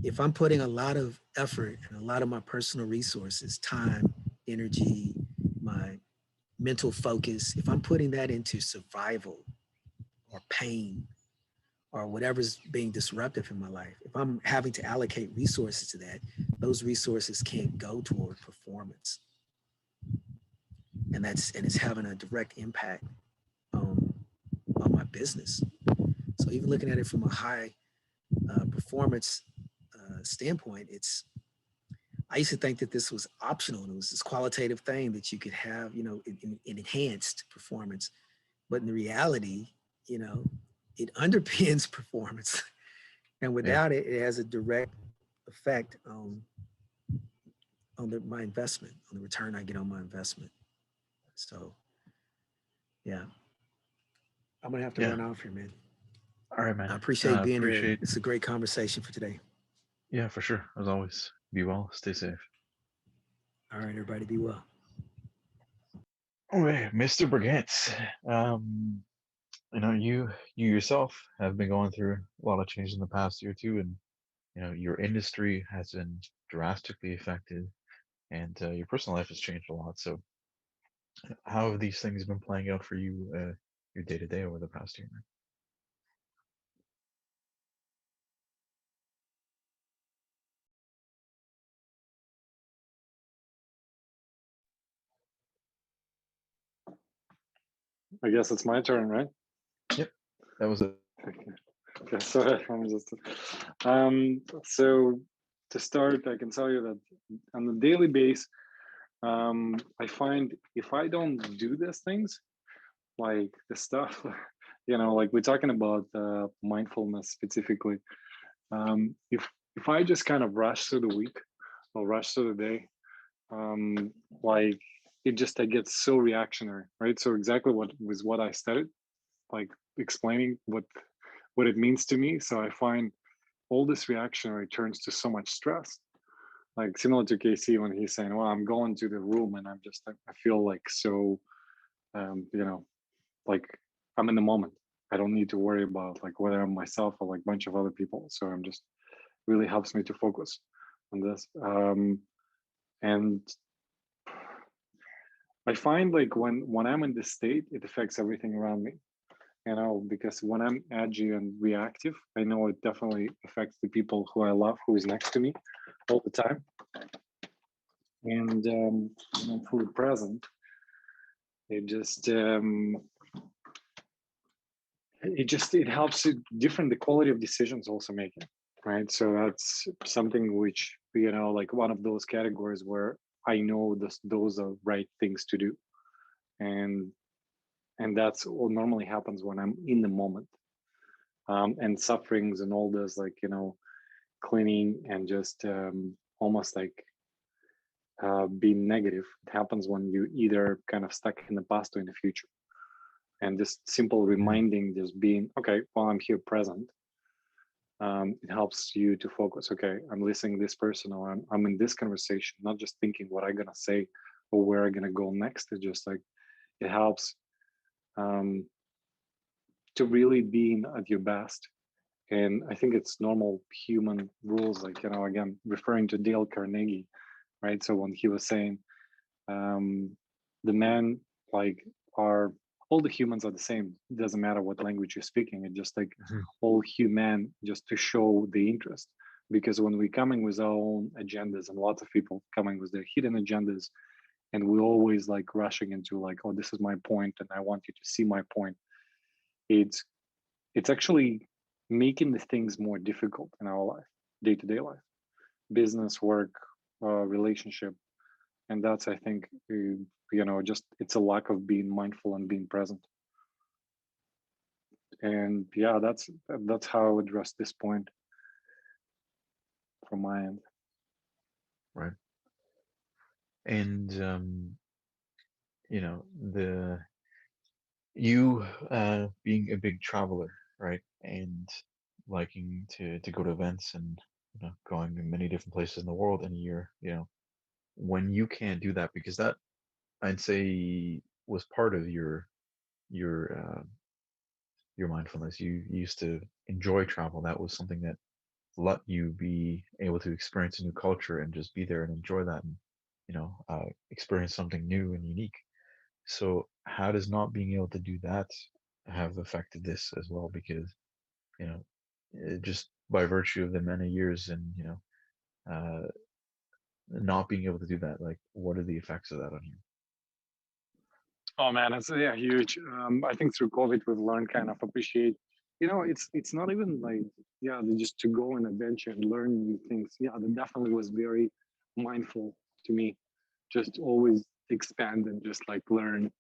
if I'm putting a lot of effort and a lot of my personal resources, time, energy, my mental focus, if I'm putting that into survival or pain or whatever's being disruptive in my life, if I'm having to allocate resources to that, those resources can't go toward performance. And it's having a direct impact on, on my business. So even looking at it from a high performance standpoint, I used to think that this was optional and it was this qualitative thing that you could have, in enhanced performance. But in reality, you know, it underpins performance. And Yeah. without it, it has a direct effect on my investment, on the return I get on my investment. So, yeah, I'm gonna have to Yeah. run off here, man. All right, man. I appreciate being here. Appreciate. It's a great conversation for today. Yeah, for sure. As always, be well, stay safe. All right, everybody, be well. All right, Mr. Brigance. You yourself have been going through a lot of change in the past year too, and your industry has been drastically affected, and your personal life has changed a lot. So, how have these things been playing out for you, your day to day over the past year? I guess it's my turn, right? Yep, that was it. Okay, so I'm just so to start, I can tell you that on a daily basis, I find if I don't do these things, like the stuff, like we're talking about mindfulness specifically. If I just kind of rush through the week or rush through the day, um, like I get so reactionary, right? So exactly what I studied, like explaining what it means to me. So I find all this reactionary turns to so much stress. Like similar to KC when he's saying, "Well, I'm going to the room and I'm just like I feel like so, like I'm in the moment. I don't need to worry about like whether I'm myself or like a bunch of other people. So I'm just really helps me to focus on this. And I find like when I'm in this state, it affects everything around me. Because when I'm edgy and reactive, I know it definitely affects the people who I love, who is next to me all the time. And when I'm fully present, it just it helps it different the quality of decisions also making, right? So that's something which like one of those categories where I know those are right things to do, and that's what normally happens when I'm in the moment. And sufferings and all this, like cleaning and just almost like being negative. It happens when you either kind of stuck in the past or in the future. And this simple reminding, just being, okay, well, I'm here present. It helps you to focus. Okay, I'm listening to this person, or I'm in this conversation, not just thinking what I'm gonna say or where I'm gonna go next. It's just like it helps um, to really being at your best. And I think it's normal human rules, like again, referring to Dale Carnegie, right? So when he was saying the men like are all the humans are the same. It doesn't matter what language you're speaking. It just like all human, just to show the interest. Because when we're coming with our own agendas, and lots of people coming with their hidden agendas, and we're always like rushing into like, oh, this is my point, and I want you to see my point. It's actually making the things more difficult in our life, day-to-day life, business, work, relationship. And that's, I think, just it's a lack of being mindful and being present. And yeah, that's how I would address this point from my end. Right. And the you being a big traveler, right, and liking to go to events and going to many different places in the world in a year, when you can't do that, because that I'd say was part of your your mindfulness. You used to enjoy travel. That was something that let you be able to experience a new culture and just be there and enjoy that, and experience something new and unique. So how does not being able to do that have affected this as well? Because just by virtue of the many years and uh, not being able to do that, like what are the effects of that on you? Oh man, it's yeah huge. I think through COVID we've learned kind of appreciate. It's not even like just to go on adventure and learn new things. Yeah, that definitely was very mindful to me. Just always expand and just like learn.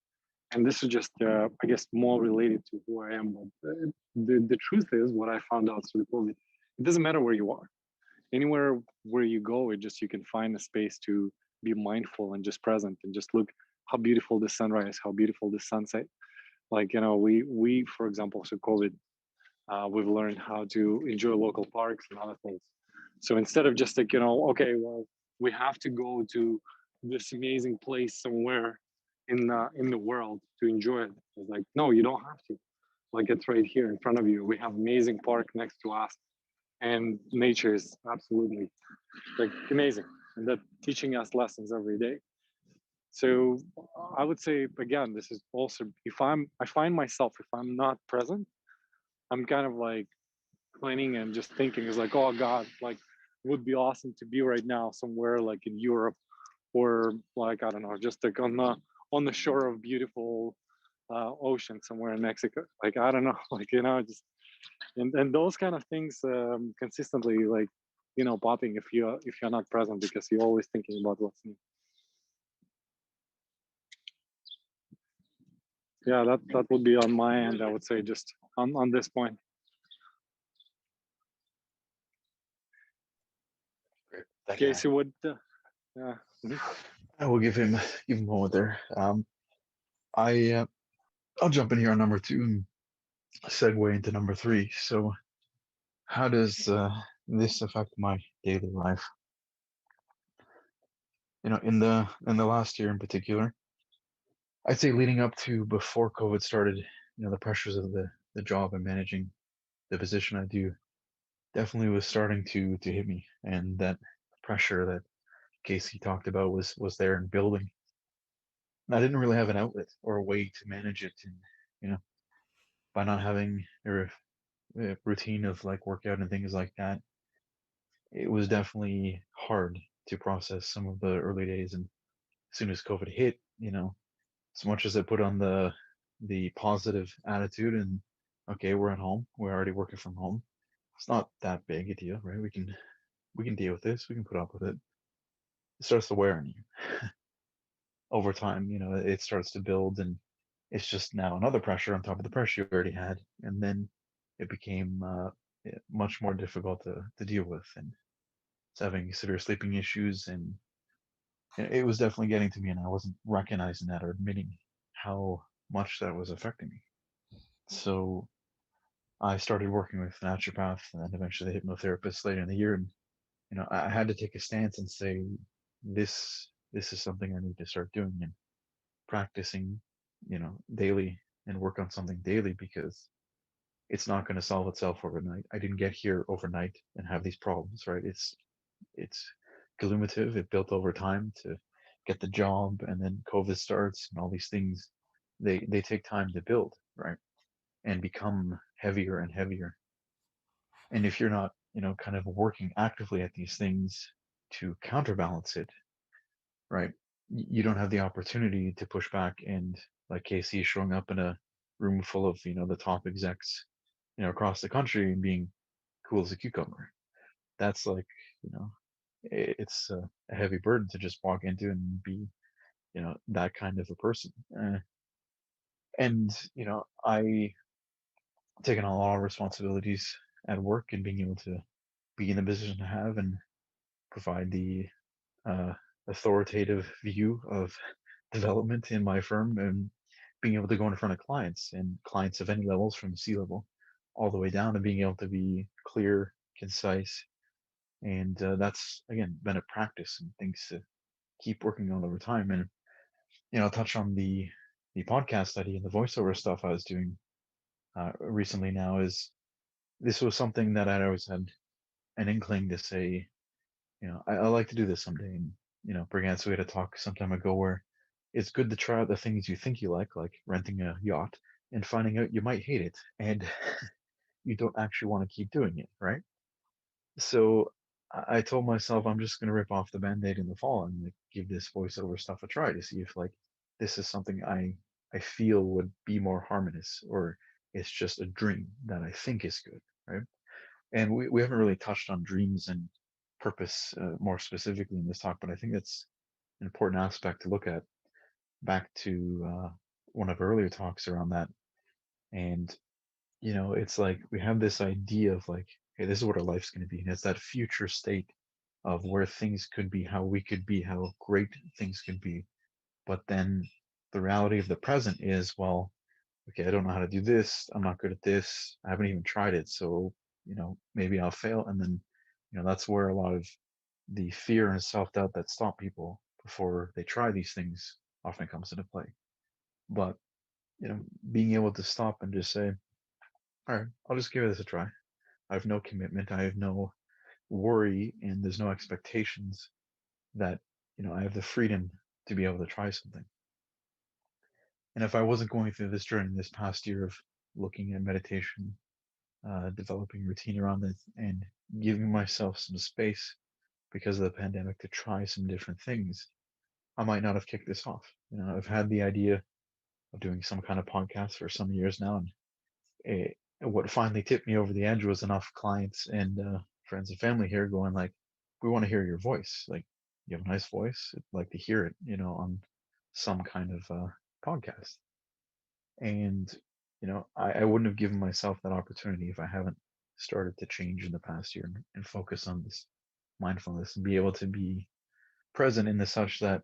And this is just I guess more related to who I am. But the truth is, what I found out through COVID, it doesn't matter where you are, anywhere where you go, it just you can find a space to be mindful and just present and just look how beautiful the sunrise, how beautiful the sunset. Like we for example, so COVID, We've learned how to enjoy local parks and other things. So instead of just like, you know, okay, well, we have to go to this amazing place somewhere in the world to enjoy it. It's like, no, you don't have to. Like, it's right here in front of you. We have amazing park next to us, and nature is absolutely like amazing, and that teaching us lessons every day. So I would say again, this is also, if I find myself, if I'm not present, I'm kind of like planning and just thinking is like, oh God, like it would be awesome to be right now somewhere like in Europe, or like I don't know, just like on the shore of beautiful ocean somewhere in Mexico. Like I don't know, like you know, just and those kind of things consistently like you know popping if you're not present because you're always thinking about what's new. Yeah, that would be on my end. I would say just on this point. Great. Thank you, Casey would. Yeah. Mhm. I will give him a moment there. I'll jump in here on number two and segue into number three. So, how does this affect my daily life? You know, in the last year in particular, I'd say leading up to before COVID started, you know, the pressures of the job and managing the position I do definitely was starting to hit me, and that pressure that Casey talked about was there and building. And I didn't really have an outlet or a way to manage it, and you know, by not having a routine of like workout and things like that, it was definitely hard to process some of the early days. And as soon as COVID hit, you know, as much as I put on the positive attitude and okay, we're at home, we're already working from home. It's not that big a deal, right? We can deal with this. We can put up with it. It starts to wear on you over time. You know, it starts to build, and it's just now another pressure on top of the pressure you already had, and then it became much more difficult to deal with, and it's having severe sleeping issues, and it was definitely getting to me, and I wasn't recognizing that or admitting how much that was affecting me. So I started working with a naturopath and then eventually a hypnotherapist later in the year, and you know, I had to take a stance and say, this is something I need to start doing and practicing, you know, daily and work on something daily because it's not going to solve itself overnight. I didn't get here overnight and have these problems, right? It's cumulative. It built over time to get the job, and then COVID starts, and all these things. They take time to build, right, and become heavier and heavier. And if you're not, you know, kind of working actively at these things to counterbalance it, right, you don't have the opportunity to push back. And like Casey showing up in a room full of, you know, the top execs, you know, across the country and being cool as a cucumber. That's like, you know, it's a heavy burden to just walk into and be, you know, that kind of a person. And, you know, I taken on a lot of responsibilities at work and being able to be in the position to have and provide the uh, authoritative view of development in my firm, and being able to go in front of clients and clients of any levels from C-level all the way down, and being able to be clear, concise. And that's, again, been a practice and things to keep working on over time. And, you know, I'll touch on the podcast study and the voiceover stuff I was doing recently now. Is this was something that I'd always had an inkling to say, you know, I like to do this someday. And, you know, Brigance, we had a talk some time ago where it's good to try out the things you think you like renting a yacht, and finding out you might hate it and you don't actually want to keep doing it, right? So I told myself I'm just gonna rip off the band-aid in the fall and like give this voiceover stuff a try to see if like this is something I feel would be more harmonious, or it's just a dream that I think is good, right? And we haven't really touched on dreams and purpose more specifically in this talk, but I think that's an important aspect to look at, back to one of our earlier talks around that. And, you know, it's like we have this idea of like, hey, this is what our life's going to be. And it's that future state of where things could be, how we could be, how great things could be. But then the reality of the present is, well, okay, I don't know how to do this. I'm not good at this. I haven't even tried it. So, maybe I'll fail. And then, that's where a lot of the fear and self-doubt that stop people before they try these things often comes into play. But, being able to stop and just say, all right, I'll just give this a try. I have no commitment. I have no worry, and there's no expectations that, I have the freedom to be able to try something. And if I wasn't going through this journey this past year of looking at meditation, developing routine around it, and giving myself some space because of the pandemic to try some different things, I might not have kicked this off. I've had the idea of doing some kind of podcast for some years now, and what finally tipped me over the edge was enough clients and friends and family here going like, "We want to hear your voice. Like, you have a nice voice. I'd like to hear it, on some kind of podcast." And I wouldn't have given myself that opportunity if I haven't started to change in the past year and focus on this mindfulness and be able to be present in the such that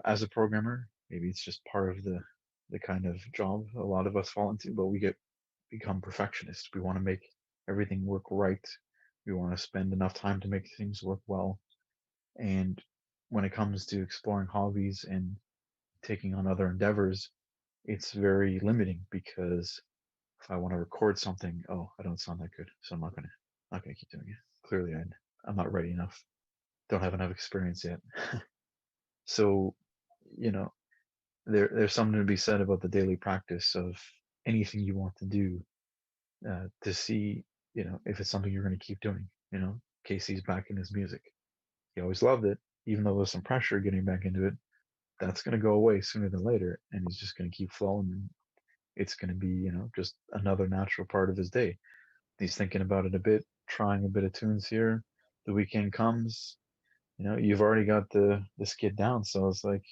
as a programmer, maybe it's just part of the kind of job a lot of us fall into, but we become perfectionists. We want to make everything work right. We want to spend enough time to make things work well. And when it comes to exploring hobbies and taking on other endeavors, it's very limiting because if I want to record something, oh, I don't sound that good, so I'm not gonna keep doing it. Clearly, I'm not ready enough. Don't have enough experience yet. So, you know, there's something to be said about the daily practice of anything you want to do to see, if it's something you're going to keep doing. Casey's back in his music. He always loved it, even though there's some pressure getting back into it. That's going to go away sooner than later, and he's just going to keep flowing. And it's going to be, just another natural part of his day. He's thinking about it a bit, trying a bit of tunes here. The weekend comes, you've already got the skid down, so it's like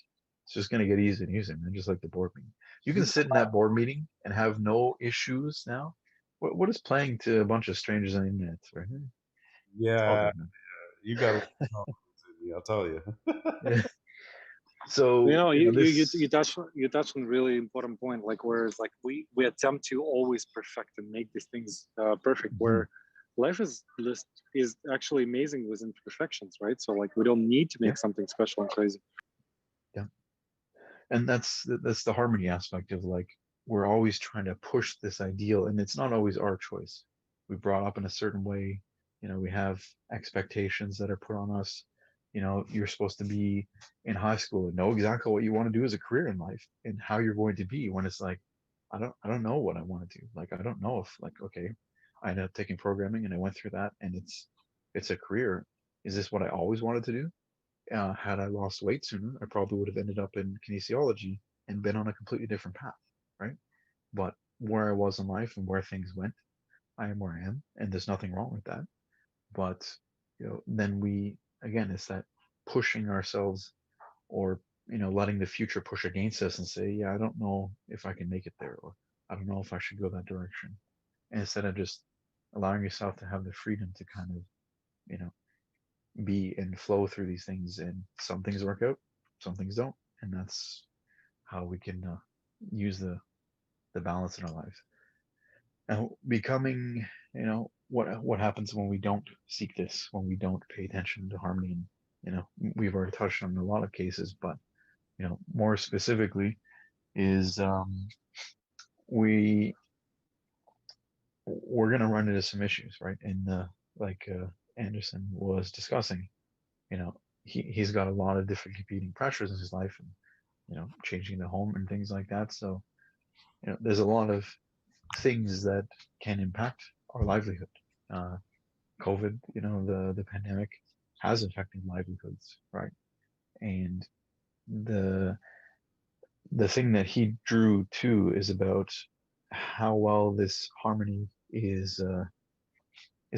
it's just gonna get easy and easy, man. Just like the board meeting, you can sit in that board meeting and have no issues now. What is playing to a bunch of strangers on the internet, right? It's all Yeah, good, man. you got to me. I'll tell you. Yeah. So You this. touch on really important point, like whereas like we attempt to always perfect and make these things perfect, Mhm. where life is actually amazing with imperfections, right? So like we don't need to Yeah, make something special and crazy. yeah, and that's the harmony aspect of like we're always trying to push this ideal, and it's not always our choice. We brought up in a certain way. We have expectations that are put on us. You're supposed to be in high school and know exactly what you want to do as a career in life and how you're going to be, when it's like I don't know what I want to do. Like I don't know if, like, okay, I ended up taking programming and I went through that and it's a career. Is this what I always wanted to do? Had I lost weight sooner, I probably would have ended up in kinesiology and been on a completely different path, right? But where I was in life and where things went, I am where I am, and there's nothing wrong with that. But then again, it's that pushing ourselves, or letting the future push against us and say, yeah, I don't know if I can make it there, or I don't know if I should go that direction. And instead of just allowing yourself to have the freedom to kind of, you know, be and flow through these things, and some things work out, some things don't, and that's how we can use the balance in our lives. Now, becoming, what happens when we don't seek this, when we don't pay attention to harmony, and we've already touched on a lot of cases, but more specifically is we we're going to run into some issues, right? And like Anderson was discussing, you know, he's got a lot of different competing pressures in his life, and changing the home and things like that. So there's a lot of things that can impact our livelihood. Uh, COVID, the pandemic has affected livelihoods, right? And the the thing that he drew to is about how well this harmony is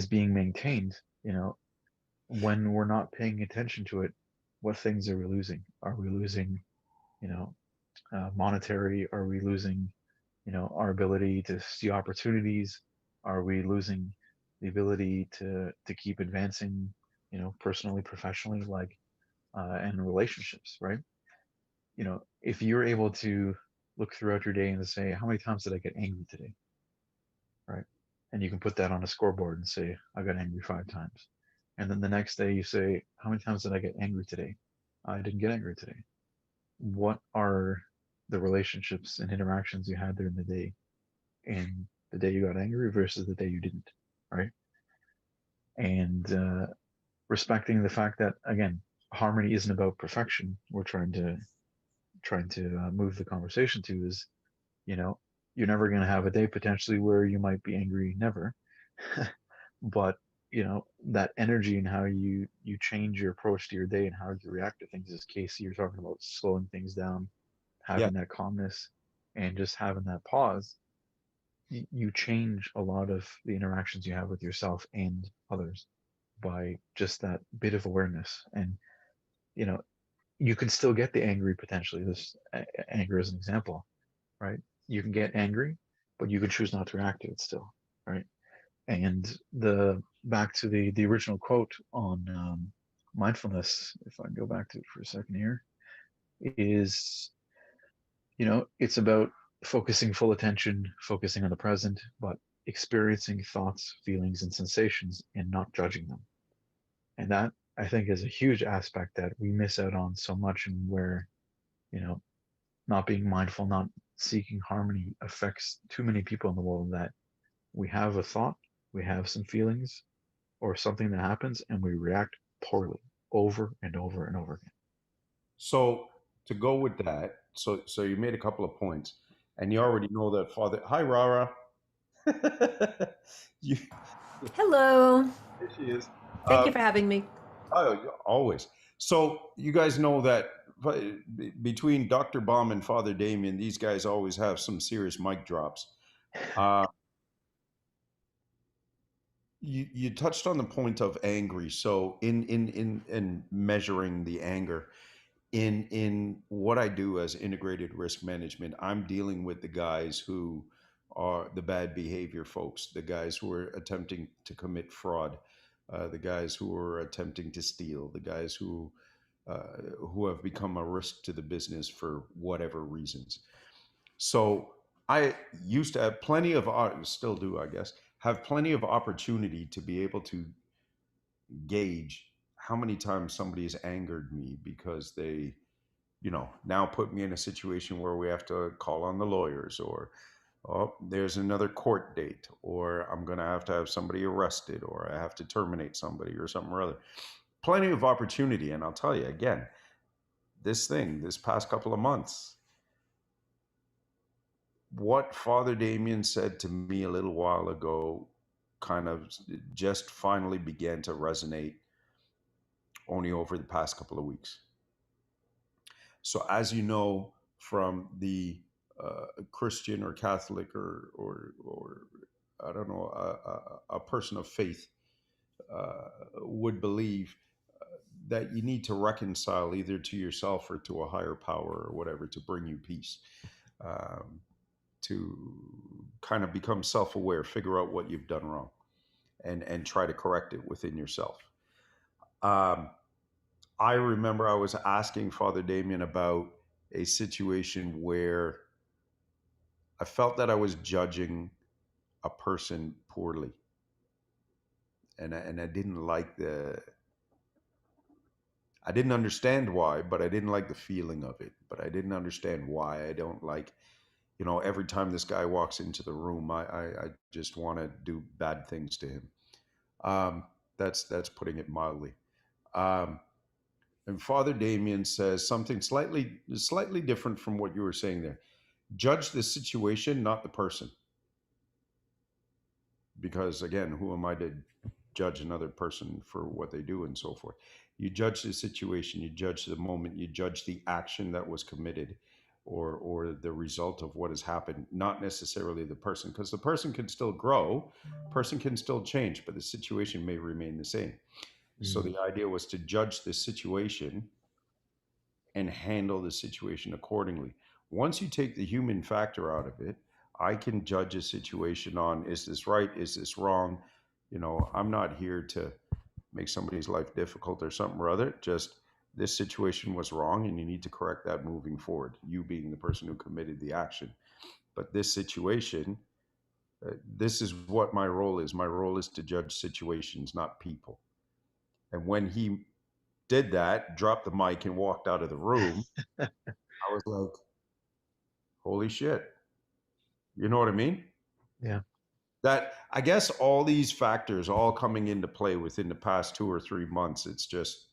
being maintained. When we're not paying attention to it, what things are we losing? Are we losing, you know, monetary? Are we losing, our ability to see opportunities? Are we losing the ability to keep advancing, personally, professionally, like and relationships, right? If you're able to look throughout your day and say, how many times did I get angry today? Right? And you can put that on a scoreboard and say, I got angry 5 times. And then the next day you say, how many times did I get angry today? I didn't get angry today. What are the relationships and interactions you had during the day, and the day you got angry versus the day you didn't, right? And respecting the fact that, again, harmony isn't about perfection. We're trying to move the conversation to is, you know, you're never going to have a day potentially where you might be angry, never. But that energy and how you change your approach to your day and how you react to things, as Casey, you're talking about slowing things down, Yeah. having that calmness, and just having that pause. You change a lot of the interactions you have with yourself and others by just that bit of awareness. And you know you can still get the angry potentially. This anger is an example, right? You can get angry, but you can choose not to react to it still, right? And the back to the original quote on mindfulness, if I can go back to it for a second here, is it's about focusing full attention, focusing on the present, but experiencing thoughts, feelings, and sensations and not judging them. And that, I think, is a huge aspect that we miss out on so much, and where you know not being mindful, not seeking harmony affects too many people in the world, that we have a thought, we have some feelings or something that happens, and we react poorly over and over and over again. So to go with that, so you made a couple of points, and you already know that Father. Hi, Rara. you, Hello. there she is. Thank you for having me. Oh, always. So you guys know that between Dr. Baum and Father Damien, these guys always have some serious mic drops. Uh, you touched on the point of angry. So in measuring the anger, in what I do as integrated risk management, I'm dealing with the guys who are the bad behavior folks, the guys who are attempting to commit fraud, the guys who are attempting to steal, the guys who have become a risk to the business for whatever reasons. So I used to have plenty of, still do, I guess, have plenty of opportunity to be able to gauge how many times somebody has angered me because they, now put me in a situation where we have to call on the lawyers, or, oh, there's another court date, or I'm going to have somebody arrested, or I have to terminate somebody or something or other. Plenty of opportunity. And I'll tell you again, this past couple of months, what Father Damien said to me a little while ago kind of just finally began to resonate only over the past couple of weeks. So, as you know, from the Christian or Catholic or I don't know, a person of faith would believe that you need to reconcile either to yourself or to a higher power or whatever to bring you peace. To kind of become self-aware, figure out what you've done wrong, and try to correct it within yourself. I remember I was asking Father Damien about a situation where I felt that I was judging a person poorly, and I didn't like I didn't understand why, but I didn't like the feeling of it. But I didn't understand why. I don't like, every time this guy walks into the room, I just want to do bad things to him. That's putting it mildly. Um, and Father Damien says something slightly different from what you were saying there. Judge the situation, not the person. Because again, who am I to judge another person for what they do and so forth? You judge the situation, you judge the moment, you judge the action that was committed, or the result of what has happened, not necessarily the person, because the person can still grow, person can still change, but the situation may remain the same. So the idea was to judge the situation and handle the situation accordingly. Once you take the human factor out of it, I can judge a situation on, is this right? Is this wrong? I'm not here to make somebody's life difficult or something or other. Just this situation was wrong and you need to correct that moving forward, you being the person who committed the action. But this situation, this is what my role is. My role is to judge situations, not people. And when he did that, dropped the mic and walked out of the room, I was like, holy shit. You know what I mean? Yeah. That, I guess, all these factors all coming into play within the past 2 or 3 months, it's just,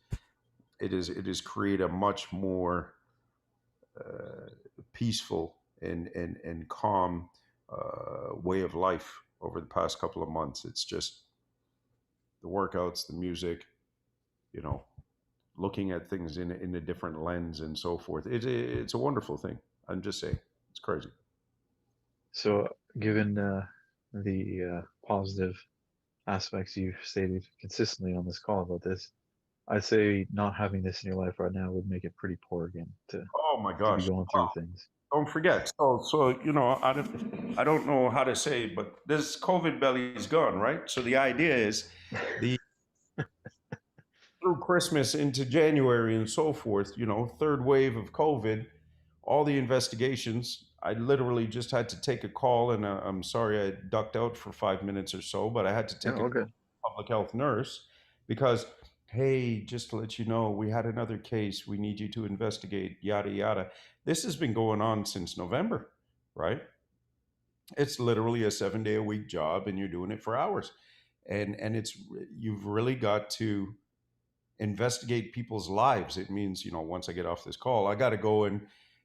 it has created a much more uh, peaceful and calm way of life over the past couple of months. It's just the workouts, the music, you know, looking at things in a different lens and so forth. It's a wonderful thing. I'm just saying, it's crazy. So, given the positive aspects you've stated consistently on this call about this, I'd say not having this in your life right now would make it pretty poor again Oh my to be gosh! going through things. Don't forget. So I don't know how to say, but this COVID belly is gone, right? So the idea is the through Christmas into January and so forth, third wave of COVID, all the investigations. I literally just had to take a call, and I'm sorry I ducked out for 5 minutes or so, but I had to Yeah, take a all call to good. a public health nurse because, hey, just to let you know, we had another case. We need you to investigate, yada, yada. This has been going on since November, right? It's literally a 7 day a week job, and you're doing it for hours. And you've really got to investigate people's lives. It means, once I get off this call, I got to go and,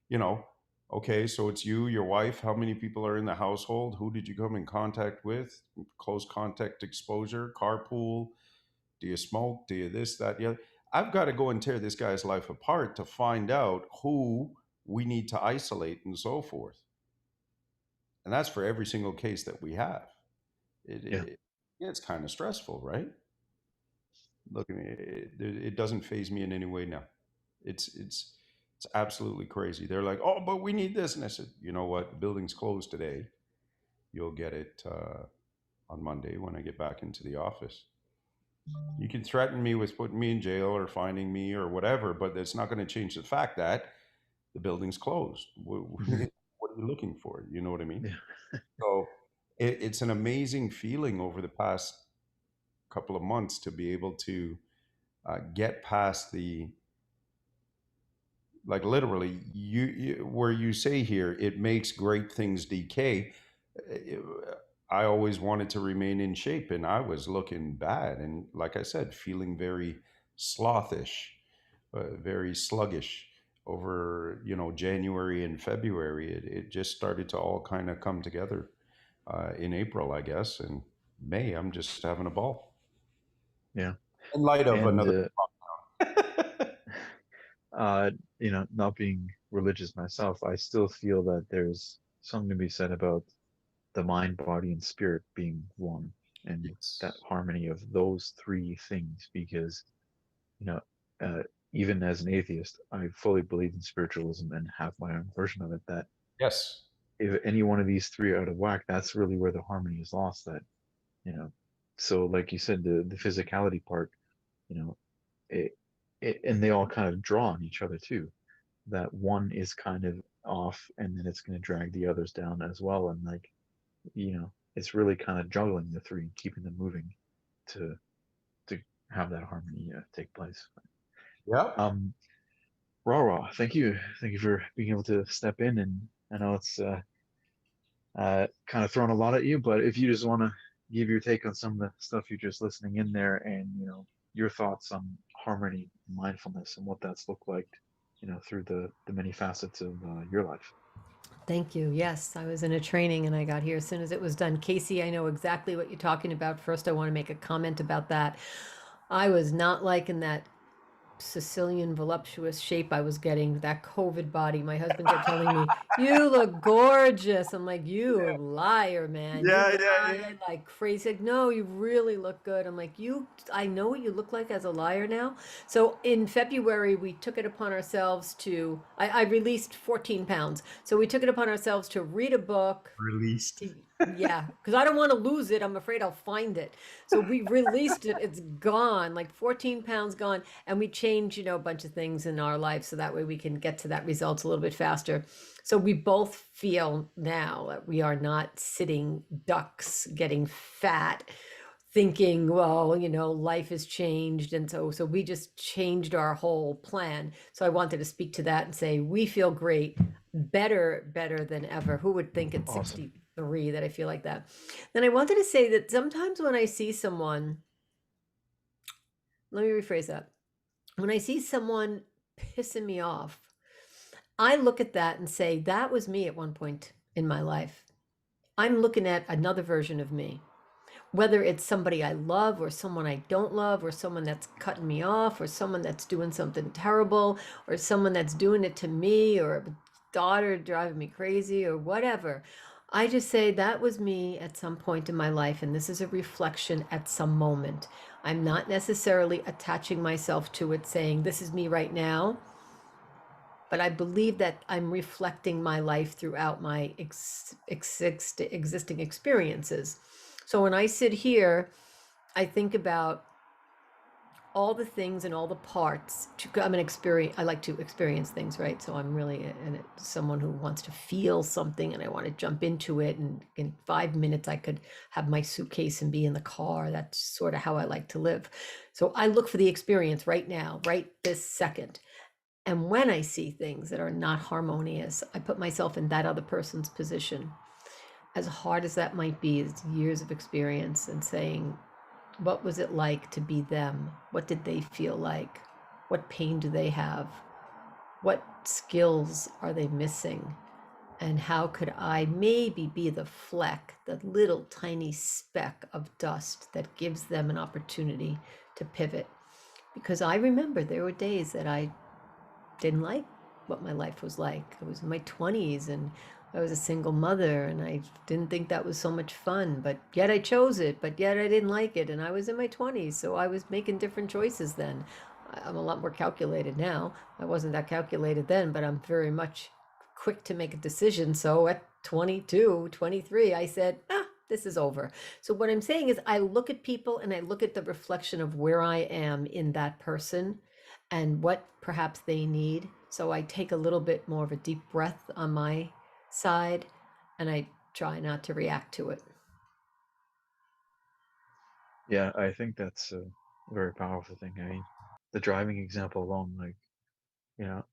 you know, okay, so it's you, your wife, how many people are in the household? Who did you come in contact with? Close contact exposure, carpool. Do you smoke? Do you this, that, the other? I've got to go and tear this guy's life apart to find out who we need to isolate and so forth. And that's for every single case that we have. It, Yeah, it, it's kind of stressful, right? Look at me. It doesn't phase me in any way now. It's absolutely crazy. They're like, oh, but we need this, and I said, you know what? The building's closed today. You'll get it on Monday when I get back into the office. You can threaten me with putting me in jail or finding me or whatever, but it's not going to change the fact that the building's closed. What are you looking for? You know what I mean? yeah, So it's an amazing feeling over the past couple of months to be able to get past the, like, literally, where you say here, it makes great things decay. uh, I always wanted to remain in shape, and I was looking bad, and like I said, feeling very slothish, very sluggish over January and February. It just started to all kind of come together in April, I guess, and May. I'm just having a ball yeah. in light of And another. uh, not being religious myself, I still feel that there's something to be said about the mind, body, and spirit being one, and that Yes. harmony of those three things. Because you know, uh, even as an atheist, I fully believe in spiritualism and have my own version of it. That Yes. if any one of these three are out of whack, that's really where the harmony is lost. That you know, so like you said, the physicality part, you know, it, and they all kind of draw on each other too. That one is kind of off, and then it's going to drag the others down as well. And like, it's really kind of juggling the three and keeping them moving to to have that harmony take place. Yep. Um, Raw, thank you for being able to step in, and I know it's kind of thrown a lot at you, but if you just want to give your take on some of the stuff you're just listening in there, and your thoughts on harmony, mindfulness, and what that's looked like, through the many facets of your life. Thank you. Yes, I was in a training and I got here as soon as it was done. Casey, I know exactly what you're talking about. First, I want to make a comment about that. I was not liking that Sicilian voluptuous shape I was getting, that COVID body. My husband kept telling me, "You look gorgeous." I'm like, "You liar, man. You Yeah, yeah, yeah. lied like crazy." Like, "No, you really look good." I'm like, I know what you look like as a liar now. So in February, we took it upon ourselves I released 14 pounds. So we took it upon ourselves to read a book. Released. Yeah, because I don't want to lose it. I'm afraid I'll find it. So we released it. It's gone, like 14 pounds gone. And we changed, a bunch of things in our life so that way we can get to that results a little bit faster. So we both feel now that we are not sitting ducks getting fat, thinking, well, life has changed. And so we just changed our whole plan. So I wanted to speak to that and say, we feel great, better than ever. Who would think at Awesome. 63 that I feel like that? Then I wanted to say that sometimes when I see someone, let me rephrase that. When I see someone pissing me off, I look at that and say, that was me at one point in my life. I'm looking at another version of me. Whether it's somebody I love or someone I don't love or someone that's cutting me off or someone that's doing something terrible or someone that's doing it to me or a daughter driving me crazy or whatever. I just say that was me at some point in my life, and this is a reflection at some moment. I'm not necessarily attaching myself to it saying, this is me right now, but I believe that I'm reflecting my life throughout my existing experiences. So when I sit here, I think about all the things and all the parts. I'm an experience. I like to experience things, right? So I'm really someone who wants to feel something, and I want to jump into it. And in 5 minutes, I could have my suitcase and be in the car. That's sort of how I like to live. So I look for the experience right now, right this second. And when I see things that are not harmonious, I put myself in that other person's position. As hard as that might be, it's years of experience and saying, what was it like to be them? What did they feel like? What pain do they have? What skills are they missing? And how could I maybe be the fleck, the little tiny speck of dust that gives them an opportunity to pivot? Because I remember there were days that I didn't like what my life was like. I was in my 20s and I was a single mother and I didn't think that was so much fun, but yet I chose it, but yet I didn't like it. And I was in my 20s, so I was making different choices then. I'm a lot more calculated now. I wasn't that calculated then, but I'm very much quick to make a decision. So at 22, 23, I said, this is over. So what I'm saying is I look at people and I look at the reflection of where I am in that person and what perhaps they need. So I take a little bit more of a deep breath on my side and I try not to react to it. Yeah, I think that's a very powerful thing. I mean, the driving example alone, like, you know,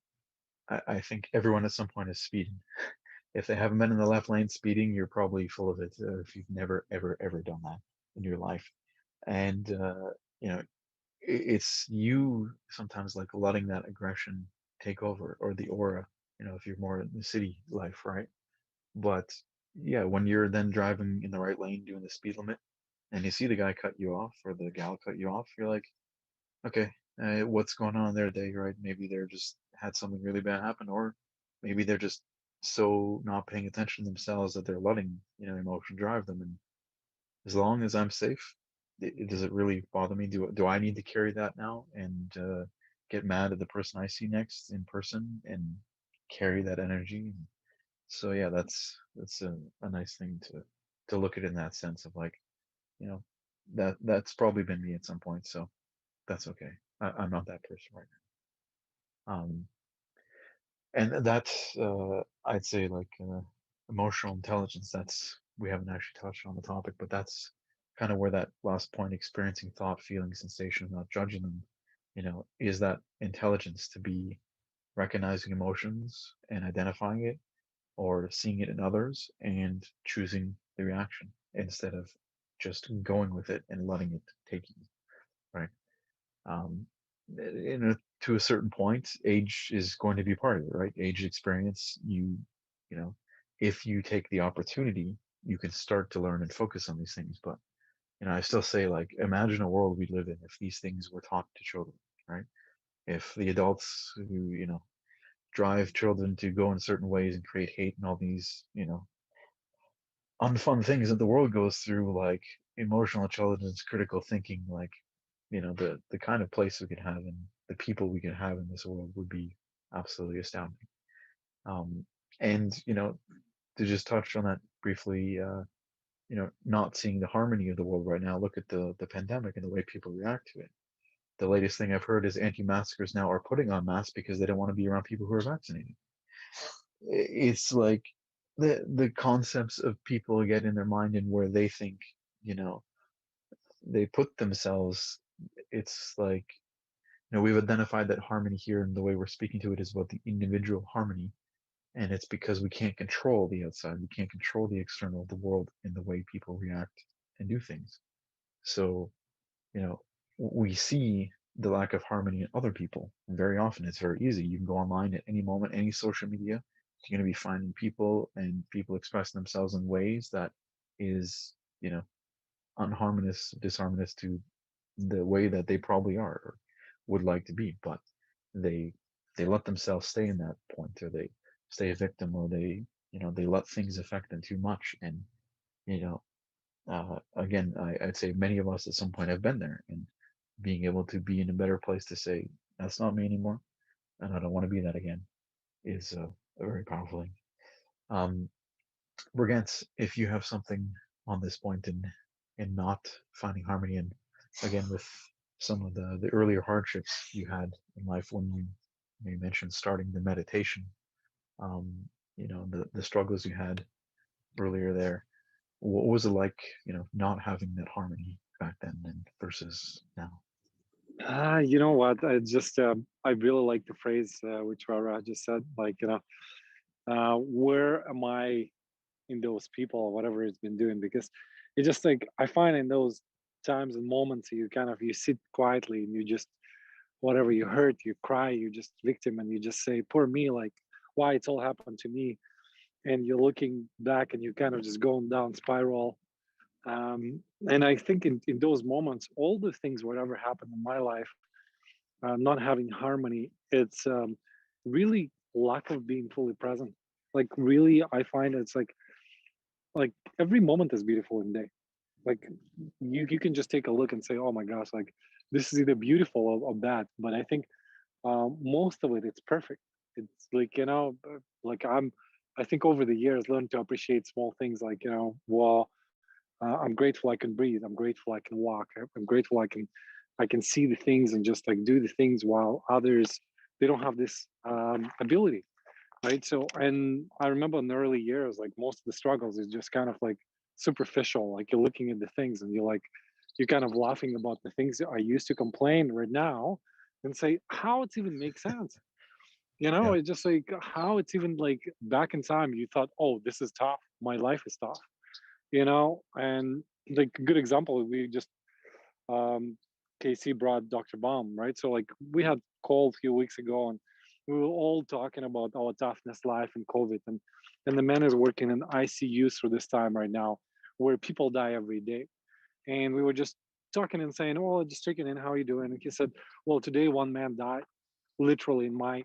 I think everyone at some point is speeding. If they haven't been in the left lane speeding, you're probably full of it if you've never, ever done that in your life. And, you know, it's you sometimes like letting that aggression take over or the aura, if you're more in the city life, right? But yeah, when you're then driving in the right lane, doing the speed limit, and you see the guy cut you off or the gal cut you off, you're like, okay, what's going on there day, right? Maybe they're just had something really bad happen, or maybe they're just so not paying attention to themselves that they're letting, emotion drive them. And as long as I'm safe, does it really bother me? Do I need to carry that now and get mad at the person I see next in person and carry that energy? So yeah, that's a nice thing to look at in that sense of like, you know, that's probably been me at some point. So that's okay. I'm not that person right now. And that's I'd say like emotional intelligence. That's we haven't actually touched on the topic, but that's kind of where that last point, experiencing thought, feeling, sensation, not judging them, is that intelligence to be recognizing emotions and identifying it or seeing it in others and choosing the reaction instead of just going with it and letting it take you, right? Um, to a certain point, age is going to be part of it, right? Age experience, you know, if you take the opportunity, you can start to learn and focus on these things. But, I still say, like, imagine a world we live in if these things were taught to children, right? If the adults who, drive children to go in certain ways and create hate and all these, unfun things that the world goes through, like emotional intelligence, critical thinking, like, the kind of place we could have and the people we could have in this world would be absolutely astounding. Um, and to just touch on that briefly, not seeing the harmony of the world right now. Look at the pandemic and the way people react to it. The latest thing I've heard is anti-maskers now are putting on masks because they don't want to be around people who are vaccinated. It's like the concepts of people get in their mind and where they think, you know, they put themselves. It's like, we've identified that harmony here, and the way we're speaking to it is about the individual harmony. And it's because we can't control the outside, we can't control the external, the world, in the way people react and do things. So, you know, we see the lack of harmony in other people. And very often it's very easy. You can go online at any moment, any social media, you're going to be finding people and people expressing themselves in ways that is, unharmonious, disharmonious to the way that they probably are or would like to be. But they they let themselves stay in that point, or they stay a victim, or they let things affect them too much. And you know again, I'd say many of us at some point have been there, and being able to be in a better place to say that's not me anymore, and I don't want to be that again, is a very powerful thing. Um, Brigance, if you have something on this point in not finding harmony, and again with some of the earlier hardships you had in life when you mentioned starting the meditation, um, the struggles you had earlier there, what was it like, not having that harmony back then and versus now? You know what? I really like the phrase which Rara just said. Like, where am I in those people or whatever it's been doing? Because it's just like I find in those times and moments you sit quietly and you just whatever you hurt, you cry, you just victim, and you just say, "Poor me!" Like, why it's all happened to me? And you're looking back and you kind of just going down spiral. And I think in those moments, all the things whatever happened in my life, not having harmony, it's really lack of being fully present. Like really, I find it's like every moment is beautiful in day. Like you can just take a look and say, oh my gosh, like this is either beautiful or bad. But I think most of it, it's perfect. It's like like I think over the years learned to appreciate small things like well, I'm grateful I can breathe. I'm grateful I can walk. I'm grateful I can see the things and just like do the things while others they don't have this ability, right? So, and I remember in the early years, like most of the struggles is just kind of like superficial. Like you're looking at the things and you're kind of laughing about the things that I used to complain right now and say how it's even makes sense. Yeah, It's just like how it's even like back in time you thought, oh, this is tough. My life is tough, and like a good example we just um KC brought Dr. Baum, right? So like we had call a few weeks ago and we were all talking about our toughness life and COVID, and the man is working in ICUs for this time right now where people die every day. And we were just talking and saying, oh, just checking in, how are you doing? And he said, well, today one man died literally in my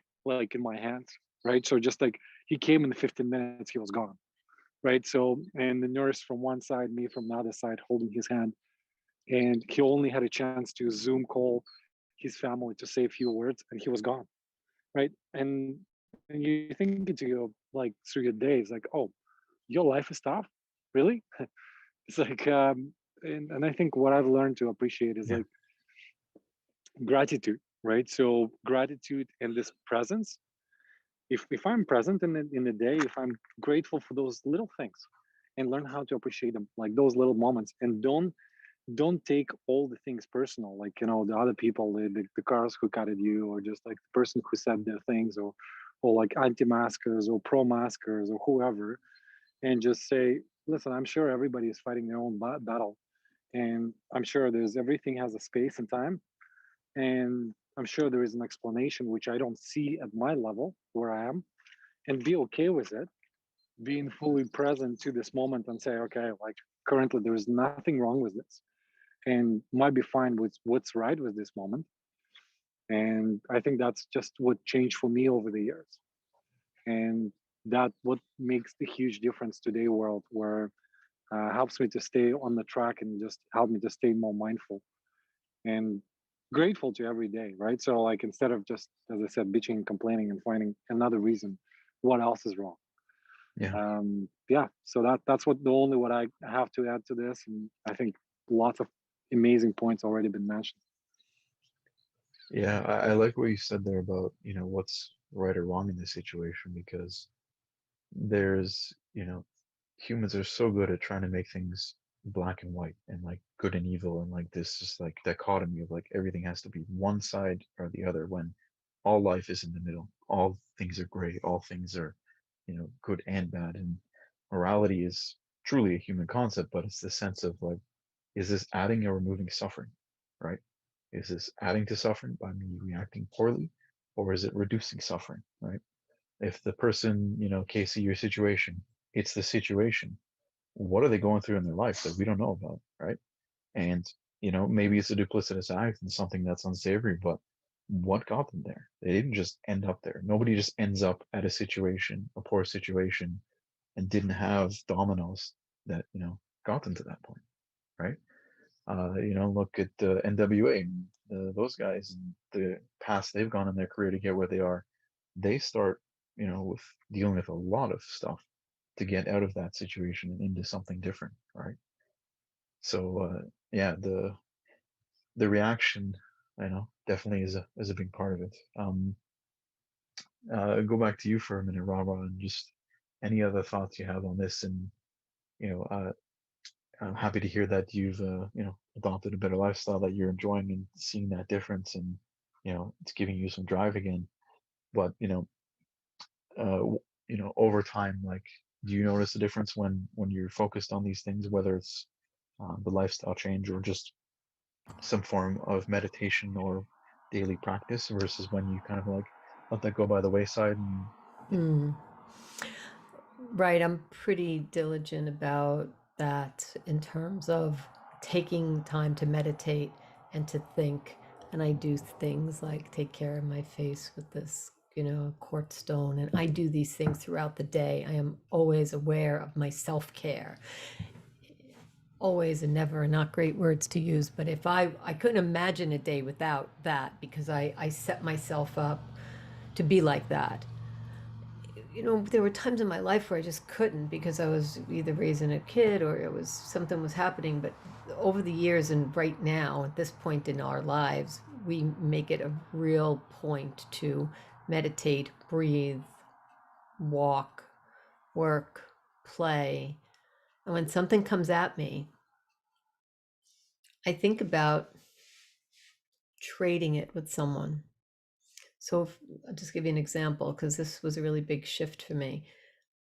hands, right? So just like he came in 15 minutes, he was gone, right? So, and the nurse from one side, me from the other side, holding his hand, and he only had a chance to Zoom call his family to say a few words, and he was gone, right? And you think into your like through your days, like, oh, your life is tough, really? It's like, and I think what I've learned to appreciate is yeah, like gratitude, right? So gratitude and this presence. If I'm present in the day, if I'm grateful for those little things, and learn how to appreciate them, like those little moments, and don't take all the things personal, like the other people, the cars who cut at you, or just like the person who said their things, or like anti-maskers or pro-maskers or whoever, and just say, listen, I'm sure everybody is fighting their own battle, and I'm sure there's everything has a space and time, and I'm sure there is an explanation which I don't see at my level where I am, and be okay with it, being fully present to this moment and say, okay, like currently there is nothing wrong with this, and might be fine with what's right with this moment. And I think that's just what changed for me over the years, and that what makes the huge difference today world, where helps me to stay on the track and just help me to stay more mindful and grateful to every day, right? So like instead of just, as I said, bitching and complaining and finding another reason what else is wrong, Yeah. Yeah, so that's what I have to add to this, and I think lots of amazing points already been mentioned. Yeah, I like what you said there about, what's right or wrong in this situation, because there's, humans are so good at trying to make things black and white and like good and evil and like this just like dichotomy of like everything has to be one side or the other, when all life is in the middle. All things are gray, all things are, good and bad. And morality is truly a human concept, but it's the sense of like, is this adding or removing suffering, right? Is this adding to suffering by me reacting poorly, or is it reducing suffering, right? If the person, Casey, your situation, it's the situation. What are they going through in their life that we don't know about, right? And, maybe it's a duplicitous act and something that's unsavory, but what got them there? They didn't just end up there. Nobody just ends up at a situation, a poor situation, and didn't have dominoes that, got them to that point, right? Look at the NWA, and those guys and the paths they've gone in their career to get where they are. They start, with dealing with a lot of stuff to get out of that situation and into something different, right? So, yeah, the reaction, I know, definitely is a big part of it. Go back to you for a minute, Robert, and just any other thoughts you have on this. And you know, uh, I'm happy to hear that you've adopted a better lifestyle, that you're enjoying and seeing that difference, and it's giving you some drive again. But over time, like, do you notice a difference when you're focused on these things, whether it's the lifestyle change or just some form of meditation or daily practice, versus when you kind of like let that go by the wayside? And yeah. Mm. Right. I'm pretty diligent about that in terms of taking time to meditate and to think. And I do things like take care of my face with this, quartz stone. And I do these things throughout the day. I am always aware of my self-care. Always and never are not great words to use, but if I couldn't imagine a day without that, because I set myself up to be like that. There were times in my life where I just couldn't, because I was either raising a kid or it was something was happening. But over the years and right now, at this point in our lives, we make it a real point to meditate, breathe, walk, work, play. And when something comes at me, I think about trading it with someone. So I'll just give you an example, because this was a really big shift for me.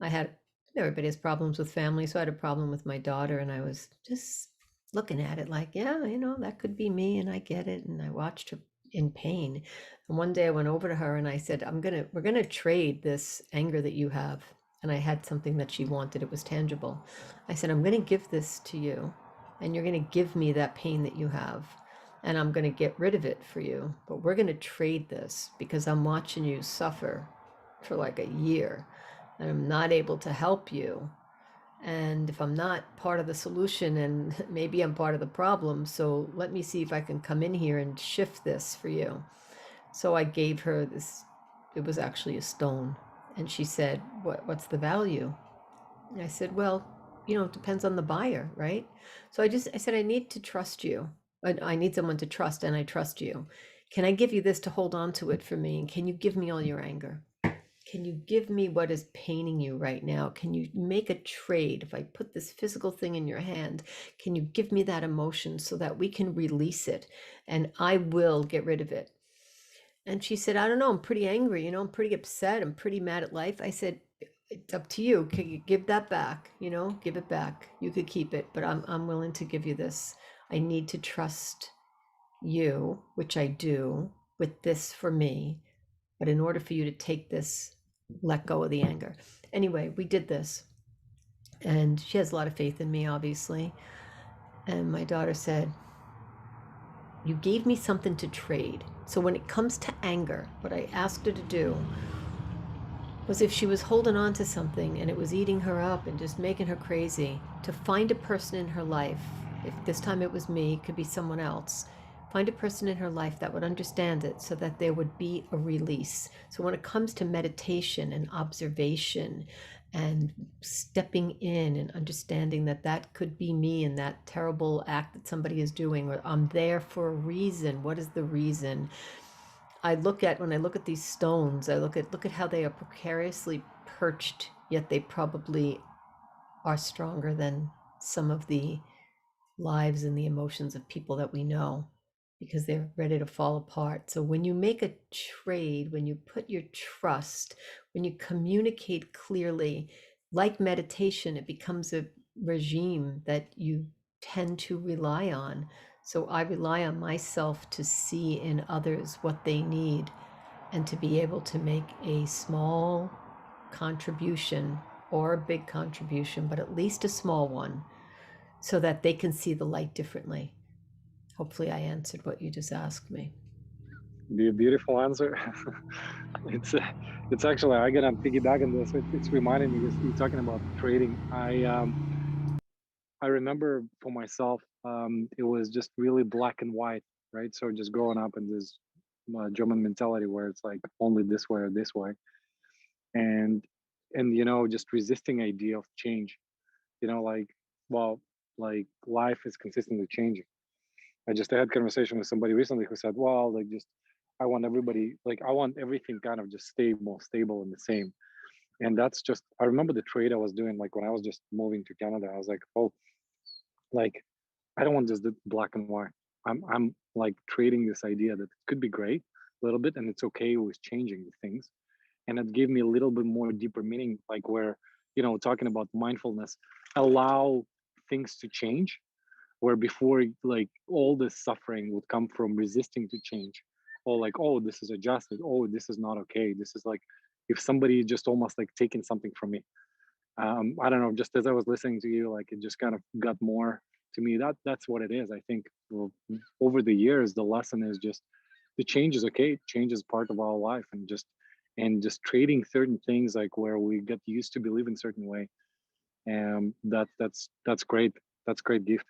Everybody has problems with family. So I had a problem with my daughter, and I was just looking at it like, yeah, that could be me, and I get it. And I watched her in pain. And one day I went over to her and I said, we're going to trade this anger that you have. And I had something that she wanted. It was tangible. I said, I'm going to give this to you, and you're going to give me that pain that you have. And I'm going to get rid of it for you. But we're going to trade this, because I'm watching you suffer for like a year. And I'm not able to help you. And if I'm not part of the solution, and maybe I'm part of the problem, so let me see if I can come in here and shift this for you. So I gave her this. It was actually a stone. And she said, what's the value? And I said, well, it depends on the buyer, right? So I said, I need to trust you. I need someone to trust, and I trust you. Can I give you this to hold on to it for me? And can you give me all your anger? Can you give me what is paining you right now? Can you make a trade? If I put this physical thing in your hand, can you give me that emotion so that we can release it, and I will get rid of it? And she said, I don't know, I'm pretty angry, I'm pretty upset, I'm pretty mad at life. I said, it's up to you. Can you give that back? Give it back. You could keep it, but I'm willing to give you this. I need to trust you, which I do, with this for me. But in order for you to take this, let go of the anger. Anyway, we did this. And she has a lot of faith in me, obviously. And my daughter said, you gave me something to trade. So when it comes to anger, what I asked her to do was, if she was holding on to something and it was eating her up and just making her crazy, to find a person in her life. If this time it was me, it could be someone else, Find a person in her life that would understand it so that there would be a release. So when it comes to meditation and observation and stepping in and understanding that that could be me in that terrible act that somebody is doing, or I'm there for a reason. What is the reason? When I look at these stones, I look at how they are precariously perched, yet they probably are stronger than some of the lives and the emotions of people that we know, because they're ready to fall apart. So when you make a trade, when you put your trust, when you communicate clearly, like meditation, it becomes a regime that you tend to rely on. So I rely on myself to see in others what they need and to be able to make a small contribution or a big contribution, but at least a small one, so that they can see the light differently. Hopefully, I answered what you just asked me. Be a beautiful answer. it's it's actually, I gotta piggyback on this. It's reminding me, because you're talking about trading. I remember for myself, it was just really black and white, right? So just growing up in this German mentality where it's like only this way or this way, and just resisting idea of change. Like, well, like life is consistently changing. I had conversation with somebody recently who said, well, like, just I want everybody, like, I want everything kind of just stay more stable and the same. And that's just, I remember the trade I was doing, like when I was just moving to Canada, I was like, oh, like, I don't want just the black and white. I'm like trading this idea that it could be great a little bit, and it's okay with changing the things. And it gave me a little bit more deeper meaning, like where, talking about mindfulness, allow things to change, where before, like, all this suffering would come from resisting to change, or like, oh, this is adjusted, oh, this is not okay, this is like, if somebody just almost like taking something from me. I don't know, just as I was listening to you, like, it just kind of got more to me, that's what it is. I think, well, over the years, the lesson is just the change is okay, change is part of our life, and just trading certain things, like where we get used to believe in certain way. And that's great. That's great gift.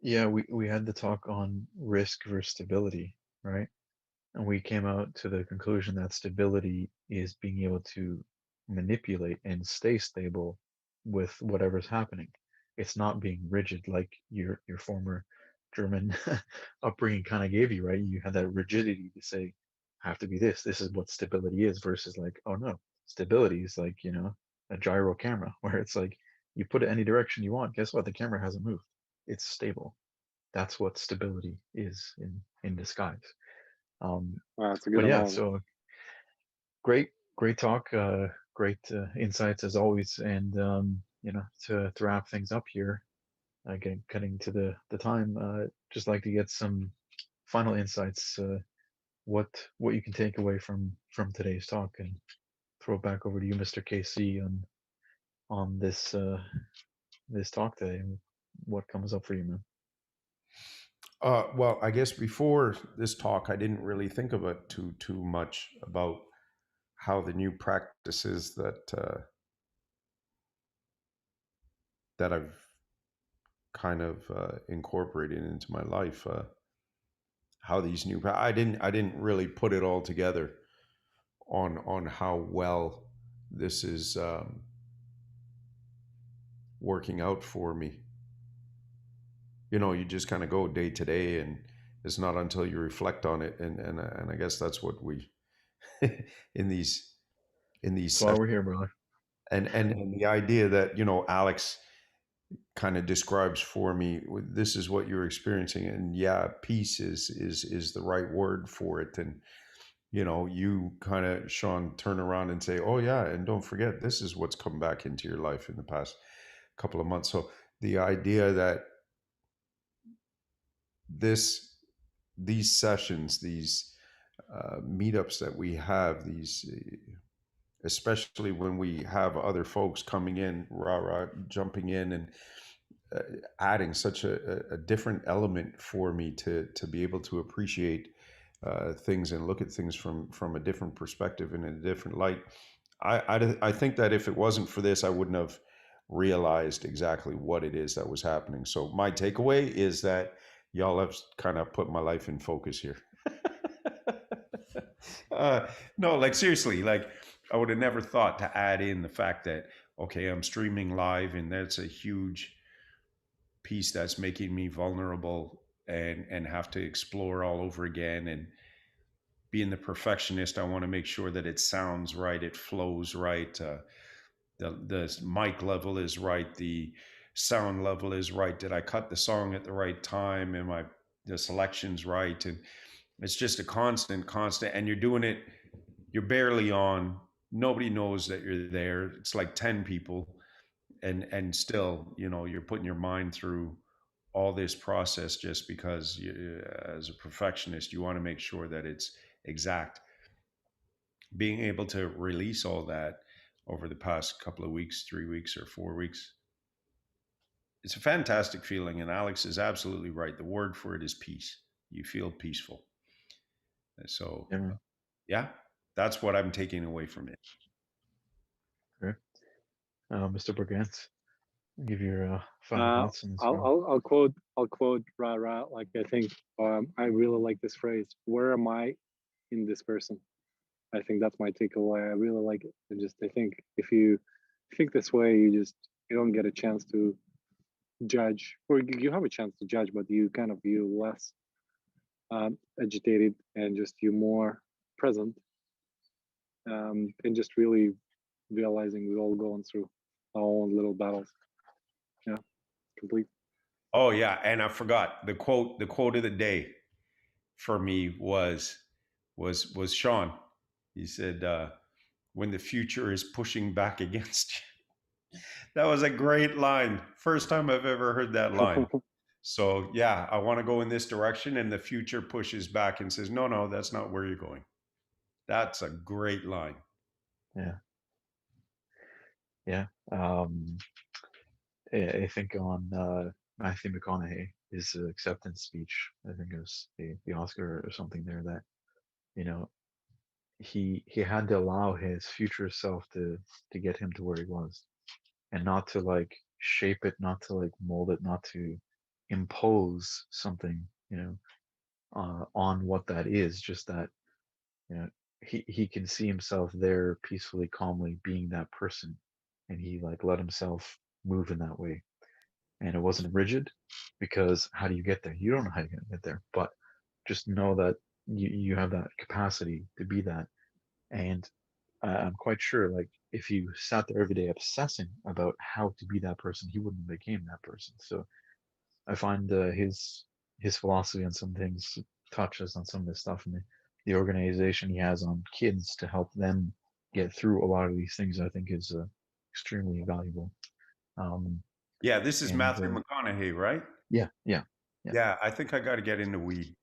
Yeah, we had the talk on risk versus stability, right? And we came out to the conclusion that stability is being able to manipulate and stay stable with whatever's happening. It's not being rigid like your former German upbringing kind of gave you, right? You had that rigidity to say, have to be this. This is what stability is, versus like, oh no, stability is like, a gyro camera where it's like you put it any direction you want. Guess what? The camera hasn't moved. It's stable. That's what stability is in disguise. Um, Wow, it's a good but yeah, analogy. so great talk, great insights as always. And to wrap things up here, again, cutting to the time, just like to get some final insights. What you can take away from today's talk, and throw it back over to you, Mr. KC, on this talk today. And what comes up for you, man? Well, I guess before this talk, I didn't really think of it too much about how the new practices that I've kind of incorporated into my life, how these new I didn't really put it all together on how well this is working out for me. You just kind of go day to day, and it's not until you reflect on it, and I guess that's what we in these That's why sessions, we're here, brother. and the idea that Alex kind of describes for me, this is what you're experiencing, and yeah, peace is the right word for it. And you kind of, Sean, turn around and say, oh yeah, and don't forget, this is what's come back into your life in the past couple of months. So the idea that this these sessions, these meetups that we have, these especially when we have other folks coming in, rah rah, jumping in, and uh, adding such a different element for me to be able to appreciate things and look at things from a different perspective and in a different light. I think that if it wasn't for this, I wouldn't have realized exactly what it is that was happening. So my takeaway is that y'all have kind of put my life in focus here. No, like seriously, like I would have never thought to add in the fact that okay, I'm streaming live, and that's a huge piece that's making me vulnerable and have to explore all over again. And being the perfectionist, I want to make sure that it sounds right, it flows right, the mic level is right, the sound level is right. Did I cut the song at the right time? Am I the selections right? And it's just a constant, and you're doing it. You're barely on. Nobody knows that you're there. It's like 10 people, and still, you're putting your mind through all this process just because as a perfectionist, you want to make sure that it's exact. Being able to release all that over the past couple of weeks, 3 weeks or 4 weeks, it's a fantastic feeling. And Alex is absolutely right. The word for it is peace. You feel peaceful. And so, Yeah, man. yeah, that's what I'm taking away from it. Great. Mr. Brigant, give your final thoughts on this one. I'll quote Ra Ra. Like I think I really like this phrase. Where am I in this person? I think that's my takeaway. I really like it. I think if you think this way, you don't get a chance to judge, or you have a chance to judge, but you less agitated, and just you more present, and just really realizing we're all going through our own little battles. Yeah, complete. Oh yeah, and I forgot the quote. The quote of the day for me was Sean. He said, "When the future is pushing back against you." That was a great line. First time I've ever heard that line. So yeah, I want to go in this direction, and the future pushes back and says, "No, no, that's not where you're going." That's a great line. Yeah. Yeah. I think on Matthew McConaughey, his acceptance speech, I think it was the Oscar or something there, that you know he had to allow his future self to get him to where he was, and not to like shape it, not to like mold it, not to impose something, on what that is. Just that, you know, he can see himself there peacefully, calmly being that person, and he like let himself move in that way. And it wasn't rigid, because how do you get there? You don't know how you're gonna get there, but just know that you have that capacity to be that. And I'm quite sure, like, if he sat there every day obsessing about how to be that person, he wouldn't have became that person. So I find his philosophy on some things touches on some of this stuff, and the organization he has on kids to help them get through a lot of these things, I think, is extremely valuable. Um, Yeah, this is and Matthew McConaughey, right? yeah, yeah, yeah, Yeah, I think I got to get into weed.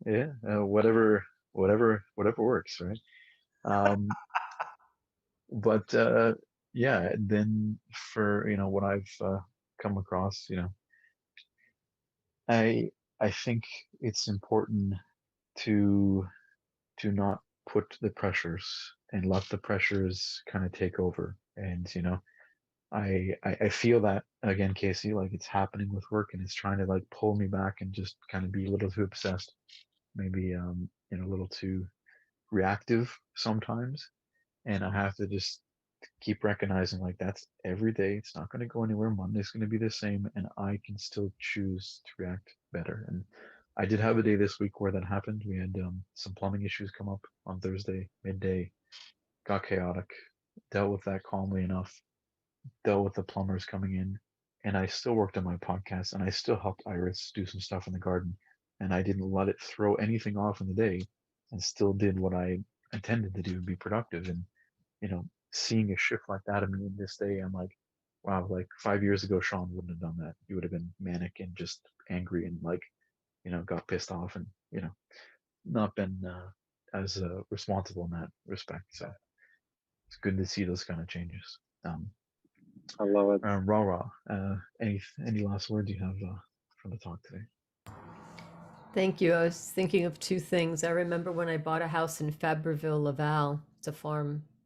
yeah. Whatever works, right? Um, but yeah, then for what I've come across, I I think it's important to not put the pressures and let the pressures kind of take over. And I feel that again, Casey, like it's happening with work, and it's trying to like pull me back and just kind of be a little too obsessed, maybe a little too reactive sometimes. And I have to just keep recognizing, like, that's every day. It's not going to go anywhere. Monday's going to be the same, and I can still choose to react better. And I did have a day this week where that happened. We had some plumbing issues come up on Thursday midday. Got chaotic. Dealt with that calmly enough. Dealt with the plumbers coming in, and I still worked on my podcast, and I still helped Iris do some stuff in the garden, and I didn't let it throw anything off in the day, and still did what I intended to do, be productive. And seeing a shift like that in me in this day, I'm like, wow, like 5 years ago, Sean wouldn't have done that. He would have been manic and just angry and like, got pissed off, and, not been as responsible in that respect. So it's good to see those kind of changes. I love it. Rah rah. Any last words you have for the talk today? Thank you. I was thinking of two things. I remember when I bought a house in Fabreville, Laval. It's a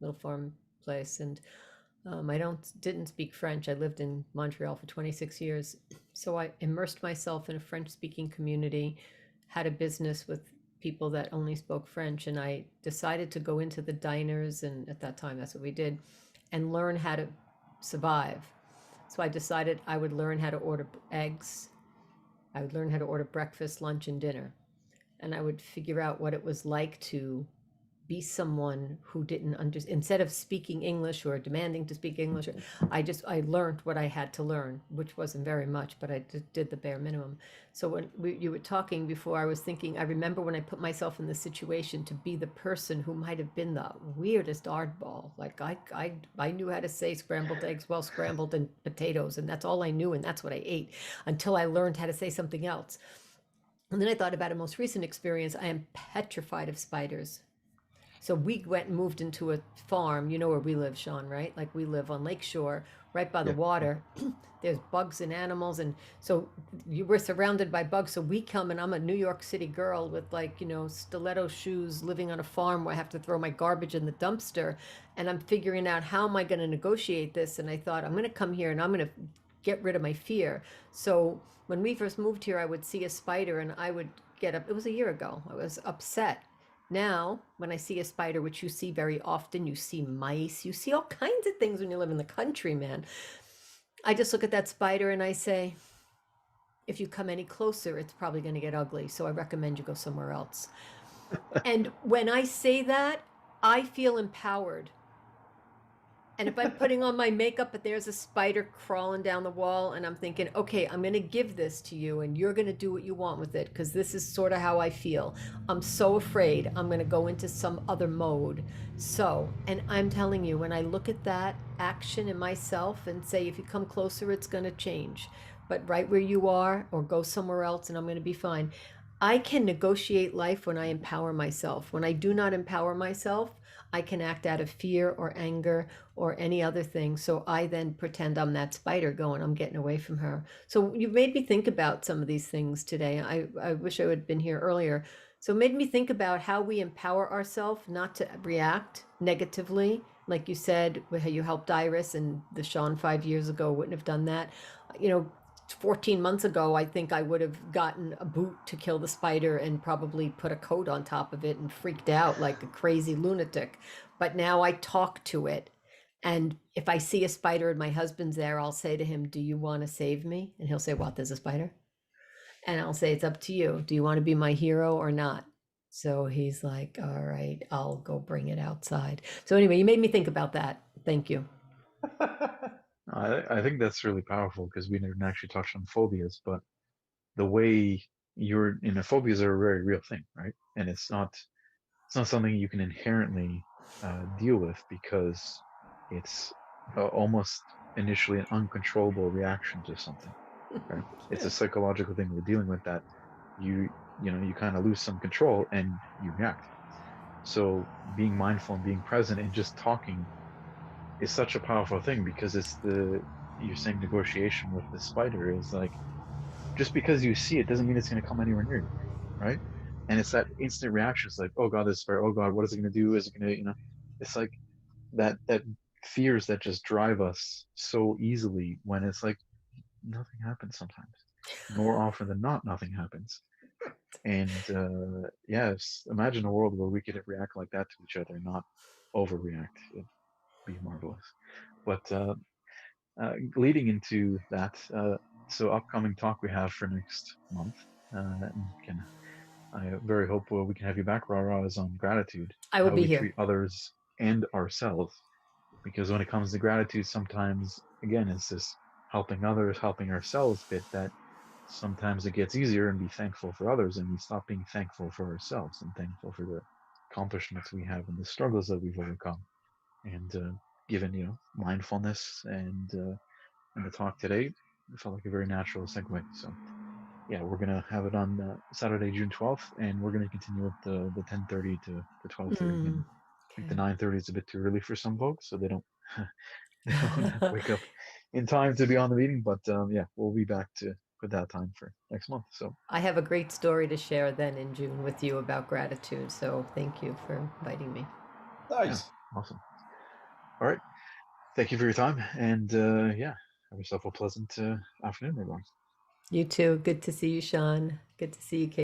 little farm place, and I didn't speak French. I lived in Montreal for 26 years. So I immersed myself in a French-speaking community, had a business with people that only spoke French, and I decided to go into the diners, and at that time that's what we did, and learn how to survive. So I decided I would learn how to order eggs. I would learn how to order breakfast, lunch, and dinner. And I would figure out what it was like to be someone who didn't understand, instead of speaking English or demanding to speak English. I learned what I had to learn, which wasn't very much, but I did the bare minimum. So when you were talking before, I was thinking, I remember when I put myself in the situation to be the person who might have been the weirdest oddball. Like I knew how to say scrambled eggs, well scrambled, and potatoes, and that's all I knew, and that's what I ate until I learned how to say something else. And then I thought about a most recent experience. I am petrified of spiders. So we went and moved into a farm. You know where we live, Sean, right? Like we live on Lakeshore, right by the Yeah. water. There's bugs and animals, and so we're surrounded by bugs. So we come, and I'm a New York City girl with, like, stiletto shoes, living on a farm where I have to throw my garbage in the dumpster, and I'm figuring out how am I going to negotiate this. And I thought, I'm going to come here and I'm going to get rid of my fear. So when we first moved here, I would see a spider and I would get up. It was a year ago. I was upset. Now, when I see a spider, which you see very often, you see mice, you see all kinds of things when you live in the country, man. I just look at that spider and I say, if you come any closer, it's probably going to get ugly. So I recommend you go somewhere else. And when I say that, I feel empowered. And if I'm putting on my makeup, but there's a spider crawling down the wall, and I'm thinking, okay, I'm going to give this to you, and you're going to do what you want with it, because this is sort of how I feel. I'm so afraid I'm going to go into some other mode. So, and I'm telling you, when I look at that action in myself and say, if you come closer, it's going to change. But right where you are, or go somewhere else, and I'm going to be fine. I can negotiate life when I empower myself. When I do not empower myself, I can act out of fear or anger or any other thing. So I then pretend I'm that spider going, I'm getting away from her. So you've made me think about some of these things today. I wish I would have been here earlier. So it made me think about how we empower ourselves not to react negatively. Like you said, how you helped Iris, and the Sean 5 years ago wouldn't have done that. 14 months ago, I think I would have gotten a boot to kill the spider and probably put a coat on top of it and freaked out like a crazy lunatic. But now I talk to it. And if I see a spider and my husband's there, I'll say to him, do you want to save me? And he'll say, what, there's a spider? And I'll say, it's up to you. Do you want to be my hero or not? So he's like, all right, I'll go bring it outside. So anyway, you made me think about that. Thank you. I think that's really powerful because we didn't actually touch on phobias, but the way phobias are a very real thing, right? And it's not something you can inherently deal with because it's almost initially an uncontrollable reaction to something, right? It's a psychological thing we're dealing with that you kind of lose some control and you react. So being mindful and being present and just talking is such a powerful thing because you're saying negotiation with the spider is like, just because you see it doesn't mean it's going to come anywhere near you, right? And it's that instant reaction. It's like, oh god, this spider. Oh god, what is it going to do? Is it going to, It's like that fears that just drive us so easily when it's like nothing happens sometimes. More often than not, nothing happens. And yes, imagine a world where we could react like that to each other, not overreact. It'd be marvelous. But leading into that, so upcoming talk we have for next month, I very hope we can have you back, Rara, is on gratitude, I will how be we here. treat others and ourselves. Because when it comes to gratitude, sometimes, again, it's this helping others, helping ourselves bit that sometimes it gets easier and be thankful for others, and we stop being thankful for ourselves and thankful for the accomplishments we have and the struggles that we've overcome. And given mindfulness and the talk today, it felt like a very natural segue. So yeah, we're gonna have it on Saturday, June 12th, and we're gonna continue with the 10:30 to 12:30. And I think the 9:30 is a bit too early for some folks, so they don't they don't wake up in time to be on the meeting. But yeah, we'll be back to put that time for next month. So I have a great story to share then in June with you about gratitude. So thank you for inviting me. yeah, Nice. awesome. All right. thank you for your time, and yeah, have yourself a pleasant afternoon, everyone. You too. Good to see you, Sean. Good to see you, Kate.